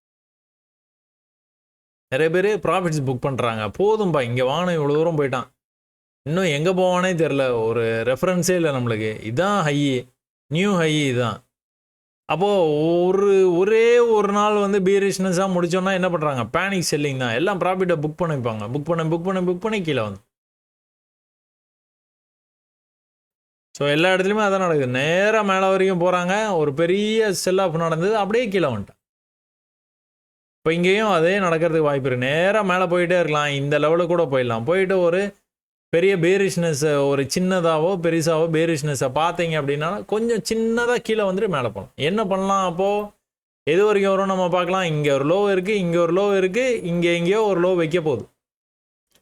நிறைய பேர் ப்ராஃபிட்ஸ் புக் பண்ணுறாங்க. போதும்பா, இங்கே வானம் இவ்வளோ தூரம் போயிட்டான், இன்னும் எங்கே போவானே தெரில, ஒரு ரெஃபரன்ஸே இல்லை நம்மளுக்கு, இதுதான் ஹை, நியூ ஹை இதுதான். அப்போது ஒரே ஒரு நாள் வந்து பியரிஷ்னஸாக முடித்தோன்னா என்ன பண்ணுறாங்க? பேனிக் செல்லிங் தான். எல்லாம் ப்ராஃபிட்டை புக் பண்ணிப்பாங்க. புக் பண்ணி கீழே வந்து. ஸோ எல்லா இடத்துலையுமே அதான் நடக்குது. நேராக மேலே வரைக்கும் போகிறாங்க, ஒரு பெரிய செல் ஆஃப் நடந்தது, அப்படியே கீழே வந்துட்டேன். இப்போ இங்கேயும் அதே நடக்கிறதுக்கு வாய்ப்பு இருக்குது. நேராக மேலே போயிட்டே இருக்கலாம், இந்த லெவலுக்கு கூட போயிடலாம். போயிட்டு ஒரு பெரிய பேரிஷ்னஸை ஒரு சின்னதாகவோ பெருசாவோ பேரிஷ்னஸை பார்த்தீங்க அப்படின்னா கொஞ்சம் சின்னதாக கீழே வந்துட்டு மேலே போகலாம். என்ன பண்ணலாம்? அப்போது எது வரைக்கும் வரும் நம்ம பார்க்கலாம். இங்கே ஒரு லோ இருக்குது, இங்கே ஒரு லோ இருக்குது, இங்கே எங்கேயோ ஒரு லோ வைக்க போகுது.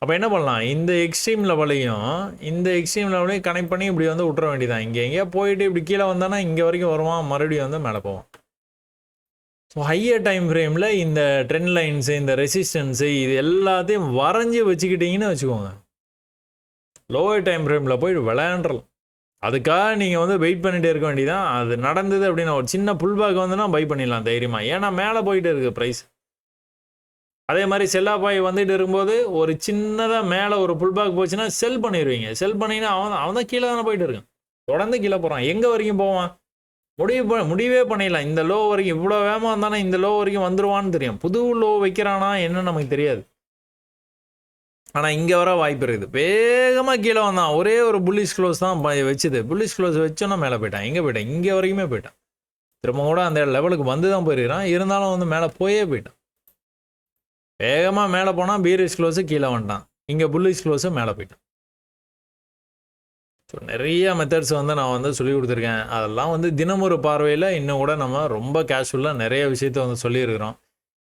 அப்போ என்ன பண்ணலாம்? இந்த எக்ஸ்ட்ரீம் லெவலையும் கனெக்ட் பண்ணி இப்படி வந்து விட்டுற வேண்டியதான். இங்கே எங்கேயோ போயிட்டு இப்படி கீழே வந்தானா இங்கே வரைக்கும் வருவான், மறுபடியும் வந்து மேலே போவான். ஸோ ஹையர் டைம் ஃப்ரேமில் இந்த ட்ரெண்ட் லைன்ஸு, இந்த ரெசிஸ்டன்ஸு, இது எல்லாத்தையும் வரைஞ்சி வச்சுக்கிட்டிங்கன்னு வச்சுக்கோங்க, லோவர் டைம் ஃப்ரேமில் போய் விளையாண்டுறலாம். அதுக்காக நீங்கள் வந்து வெயிட் பண்ணிகிட்டே இருக்க வேண்டியதான். அது நடந்தது அப்படின்னா ஒரு சின்ன புல் பேக் வந்துன்னா பை பண்ணிடலாம் தைரியமாக. ஏன்னா மேலே போயிட்டு இருக்குது ப்ரைஸ். அதே மாதிரி செல்லாப்பாய் வந்துட்டு இருக்கும்போது ஒரு சின்னதாக மேலே ஒரு புல் பேக் போச்சுன்னா செல் பண்ணிடுவீங்க. செல் பண்ணிங்கன்னா அவன் தான் கீழே தானே போயிட்டு இருக்கான், தொடர்ந்து கீழே போகிறான். எங்கே வரைக்கும் போவான்? முடிவே பண்ணிடலாம். இந்த லோ வரைக்கும் இவ்வளோ வேகமாக இருந்தானே இந்த லோ வரைக்கும் வந்துடுவான்னு தெரியும். புது லோ வைக்கிறானா என்னன்னு நமக்கு தெரியாது. ஆனால் இங்கே வர வாய்ப்பு இருக்குது. வேகமாக கீழே வந்தான், ஒரே ஒரு புல்லிஷ் க்ளோஸ் தான் வச்சுது. புல்லிஷ் க்ளோஸ் வச்சோன்னா மேலே போயிட்டான். எங்கே போயிட்டான்? இங்கே வரைக்குமே போயிட்டான். திரும்ப கூட அந்த லெவலுக்கு வந்து தான் போயிருக்கிறான். இருந்தாலும் வந்து மேலே போயிட்டான். வேகமாக மேலே போனால் பீரிஷ் க்ளோஸு கீழே வந்துட்டான், இங்கே புல்லிஷ் க்ளோஸு மேலே போயிட்டான். ஸோ நிறைய மெத்தட்ஸ் வந்து நான் வந்து சொல்லி கொடுத்துருக்கேன். அதெல்லாம் வந்து தினமொரு பார்வையில் இன்னும் கூட நம்ம ரொம்ப கேஷுவலாக நிறைய விஷயத்த வந்து சொல்லியிருக்கிறோம்.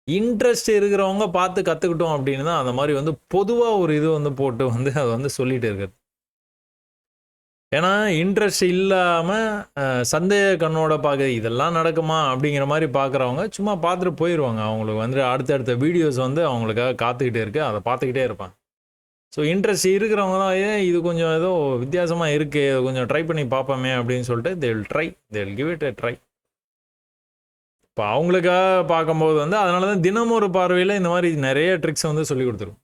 இன்ட்ரெஸ்ட் இருக்கிறவங்க பார்த்து கற்றுக்கிட்டோம் அப்படின்னு தான் அந்த மாதிரி வந்து பொதுவாக ஒரு இது வந்து போட்டு வந்து அதை வந்து சொல்லிகிட்டு இருக்கிறது. ஏன்னா இன்ட்ரெஸ்ட் இல்லாமல் சந்தேக கண்ணோட பார்க்க இதெல்லாம் நடக்குமா அப்படிங்கிற மாதிரி பார்க்குறவங்க சும்மா பார்த்துட்டு போயிடுவாங்க. அவங்களுக்கு வந்து அடுத்தடுத்த வீடியோஸ் வந்து அவங்களுக்காக காத்துக்கிட்டே இருக்குது, அதை பார்த்துக்கிட்டே இருப்பாங்க. ஸோ இன்ட்ரெஸ்ட் இருக்கிறவங்க தான் இது கொஞ்சம் ஏதோ வித்தியாசமாக இருக்குது, கொஞ்சம் ட்ரை பண்ணி பார்ப்போமே அப்படின்னு சொல்லிட்டு they will give it a try. இப்போ அவங்களுக்காக பார்க்கும்போது வந்து அதனால தான் தினமும் ஒரு பார்வையில் இந்த மாதிரி நிறைய ட்ரிக்ஸ் வந்து சொல்லி கொடுத்துருவோம்.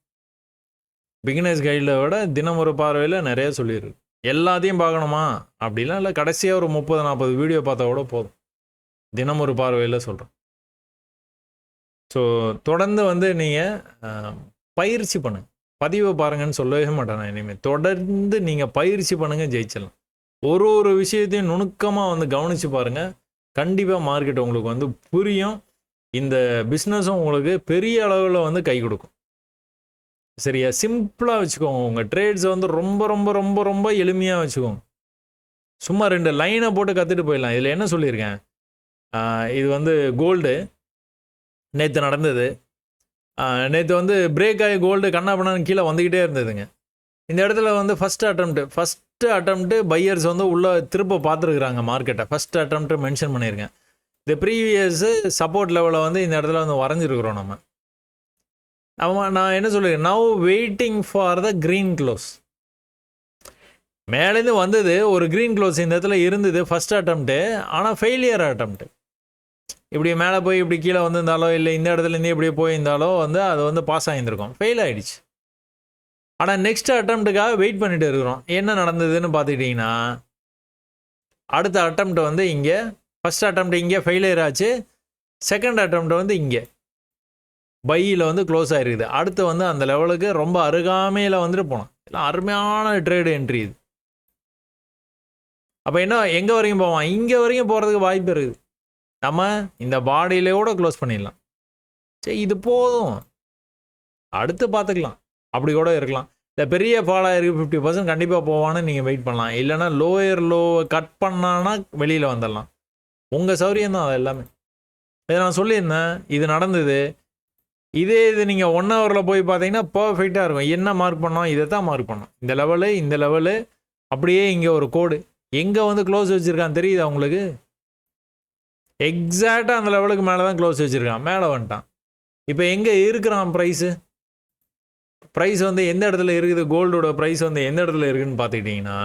பிகினர்ஸ் கைடில் விட தினம் ஒரு பார்வையில் நிறைய சொல்லியிருக்கு. எல்லாத்தையும் பார்க்கணுமா அப்படிலாம் இல்லை, கடைசியாக ஒரு 30-40 வீடியோ பார்த்தா கூட போதும். தினம் ஒரு பார்வையில் சொல்கிறேன். ஸோ தொடர்ந்து வந்து நீங்கள் பயிற்சி பண்ணுங்கள். பதிவை பாருங்கன்னு சொல்லவே மாட்டேன் நான் இனிமேல். தொடர்ந்து நீங்கள் பயிற்சி பண்ணுங்கள், ஜெயிச்சிடலாம். ஒரு விஷயத்தையும் நுணுக்கமாக வந்து கவனித்து பாருங்கள், கண்டிப்பாக மார்க்கெட் உங்களுக்கு வந்து புரியும். இந்த பிஸ்னஸும் உங்களுக்கு பெரிய அளவில் வந்து கை கொடுக்கும். சரியா? சிம்பிளாக வச்சுக்கோங்க. உங்கள் ட்ரேட்ஸை வந்து ரொம்ப ரொம்ப ரொம்ப ரொம்ப எளிமையாக வச்சுக்கோங்க. சும்மா 2 லைனை போட்டு கற்றுட்டு போயிடலாம். இதில் என்ன சொல்லியிருக்கேன்? இது வந்து கோல்டு நேற்று நடந்தது, நேற்று வந்து பிரேக் ஆகி கோல்டு கண்ணா பண்ணான்னு கீழே வந்துக்கிட்டே இருந்ததுங்க. இந்த இடத்துல வந்து ஃபஸ்ட்டு அட்டம்ப்ட்டு பையர்ஸ் வந்து உள்ளே திரும்ப பார்த்துருக்குறாங்க மார்க்கெட்டை. ஃபஸ்ட் அட்டம்ப்ட்டு மென்ஷன் பண்ணியிருக்கேன். இந்த ப்ரீவியஸு சப்போர்ட் லெவலை வந்து இந்த இடத்துல வந்து வரைஞ்சிருக்கிறோம் நம்ம. நான் என்ன சொல்லியிருக்கேன், now waiting for the green close. மேலேருந்து வந்தது ஒரு க்ரீன் க்ளோஸ் இந்த இடத்துல இருந்தது ஃபஸ்ட் அட்டம்ப்ட்டு. ஆனால் ஃபெயிலியர் அட்டம்ப்ட்டு. இப்படி மேலே போய் இப்படி கீழே வந்திருந்தாலோ இல்லை இந்த இடத்துலேருந்து இப்படியே போயிருந்தாலோ வந்து அது வந்து பாஸ் ஆகியிருந்திருக்கும். ஃபெயில் ஆகிடுச்சு. ஆனால் நெக்ஸ்ட் அட்டம்ப்ட்டுக்காக வெயிட் பண்ணிட்டு இருக்கிறோம். என்ன நடந்ததுன்னு பார்த்துக்கிட்டிங்கன்னா, அடுத்த அட்டம்ப்ட் வந்து இங்கே ஃபஸ்ட் அட்டம்ப்ட் இங்கே ஃபெயிலியர் ஆச்சு. செகண்ட் அட்டம்ப்ட் வந்து இங்கே பையில் வந்து க்ளோஸ் ஆகிருக்குது. அடுத்து வந்து அந்த லெவலுக்கு ரொம்ப அருகாமையில் வந்துட்டு போனோம். இல்லை அருமையான ட்ரேடு என்ட்ரி இது. அப்போ என்ன எங்கே வரைக்கும் போவான், இங்கே வரைக்கும் போகிறதுக்கு வாய்ப்பு இருக்குது. நம்ம இந்த பாடியிலே கூட க்ளோஸ் பண்ணிடலாம். சரி இது போதும், அடுத்து பார்த்துக்கலாம், அப்படி கூட இருக்கலாம். இல்லை பெரிய ஃபாலாக இருக்குது 50% கண்டிப்பாக போவான்னு நீங்கள் வெயிட் பண்ணலாம். இல்லைனா லோயர் லோவை கட் பண்ணான்னா வெளியில் வந்துடலாம். உங்கள் சௌரியம் தான் அது எல்லாமே. இதை நான் சொல்லியிருந்தேன், இது நடந்தது. இது நீங்கள் 1 ஹவரில் போய் பார்த்தீங்கன்னா பர்ஃபெக்டாக இருக்கும். என்ன மார்க் பண்ணோம், இதை தான் மார்க் பண்ணோம். இந்த லெவலு அப்படியே இங்கே ஒரு கோடு எங்கே வந்து க்ளோஸ் வச்சுருக்கான் தெரியுது அவங்களுக்கு. எக்ஸாக்டாக அந்த லெவலுக்கு மேலே தான் க்ளோஸ் வச்சுருக்கான். மேலே வந்துட்டான். இப்போ எங்கே இருக்கிறான் ப்ரைஸ் வந்து எந்த இடத்துல இருக்குது, கோல்டோட ப்ரைஸ் வந்து எந்த இடத்துல இருக்குதுன்னு பார்த்துக்கிட்டிங்கன்னா,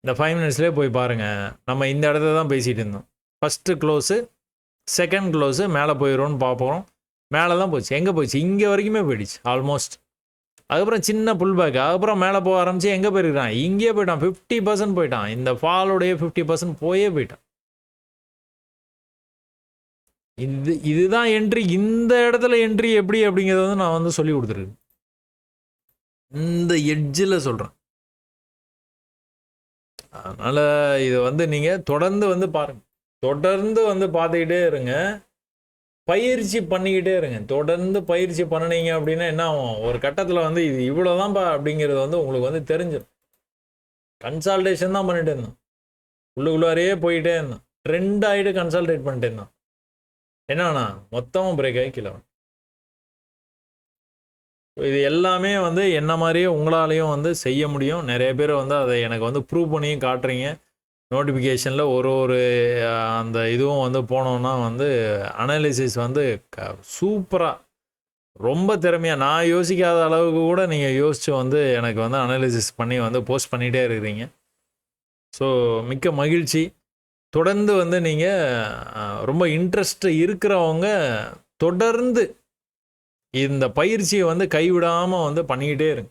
இந்த 5 மினிட்ஸ்லேயே போய் பாருங்கள். நம்ம இந்த இடத்துல தான் பேசிகிட்டு இருந்தோம். ஃபஸ்ட்டு க்ளோஸு, செகண்ட் க்ளோஸு, மேலே போயிடும்னு பார்ப்போம். மேலே தான் போச்சு. எங்கே போச்சு, இங்கே வரைக்குமே போயிடுச்சு ஆல்மோஸ்ட். அதுக்கப்புறம் சின்ன புல் பேக், அதுக்கப்புறம் மேலே போக ஆரம்பிச்சு எங்கே போயிருக்கான், இங்கேயே போயிட்டான். 50% போயிட்டான். இந்த ஃபாலோடைய 50% போயிட்டான். இதுதான் என்ட்ரி. இந்த இடத்துல என்ட்ரி எப்படி அப்படிங்கிறத வந்து நான் வந்து சொல்லி கொடுத்துருக்கேன். இந்த எட்ஜில் சொல்கிறேன். அதனால் இதை வந்து நீங்கள் தொடர்ந்து வந்து பாருங்கள். தொடர்ந்து வந்து பார்த்துக்கிட்டே இருங்க. பயிற்சி பண்ணிக்கிட்டே இருங்க. தொடர்ந்து பயிற்சி பண்ணினீங்க அப்படின்னா என்ன ஆகும், ஒரு கட்டத்தில் வந்து இது இவ்வளோதான்ப்பா அப்படிங்கிறது வந்து உங்களுக்கு வந்து தெரிஞ்சிடும். கன்சால்டேஷன் தான் பண்ணிகிட்டே இருந்தோம். உள்ளுக்குள்ளாரையே போயிட்டே இருந்தோம். ட்ரெண்ட் ஆகிட்டு கன்சால்டேட் பண்ணிட்டே இருந்தோம். என்னன்னா மொத்தமும் பிரேக் ஆகி கீழே. இது எல்லாமே வந்து என்ன மாதிரியே உங்களாலையும் வந்து செய்ய முடியும். நிறைய பேர் வந்து அதை எனக்கு வந்து ப்ரூவ் பண்ணியும் காட்டுறீங்க. நோட்டிஃபிகேஷனில் ஒரு அந்த இதுவும் வந்து போனோன்னா வந்து அனாலிசிஸ் வந்து சூப்பராக ரொம்ப திறமையாக நான் யோசிக்காத அளவுக்கு கூட நீங்கள் யோசித்து வந்து எனக்கு வந்து அனாலிசிஸ் பண்ணி வந்து போஸ்ட் பண்ணிகிட்டே இருக்கிறீங்க. ஸோ மிக்க மகிழ்ச்சி. தொடர்ந்து வந்து நீங்கள் ரொம்ப இன்ட்ரெஸ்ட் இருக்கிறவங்க தொடர்ந்து இந்த பயிற்சியை வந்து கைவிடாமல் வந்து பண்ணிக்கிட்டே இருங்க.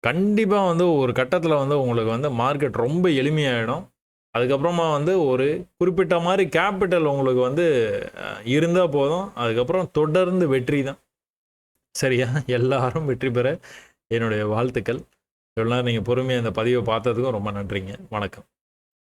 கண்டிப்பாக வந்து ஒரு கட்டத்தில் வந்து உங்களுக்கு வந்து மார்க்கெட் ரொம்ப எளிமையாகிடும். அதுக்கப்புறமா வந்து ஒரு குறிப்பிட்ட மாதிரி கேபிட்டல் உங்களுக்கு வந்து இருந்தால் போதும். அதுக்கப்புறம் தொடர்ந்து வெற்றி தான். சரியா? எல்லாரும் வெற்றி பெற என்னுடைய வாழ்த்துக்கள். இவ்வளோ நேரம் நீங்கள் பொறுமையாக இந்த பதிவை பார்த்ததுக்கும் ரொம்ப நன்றிங்க. வணக்கம்.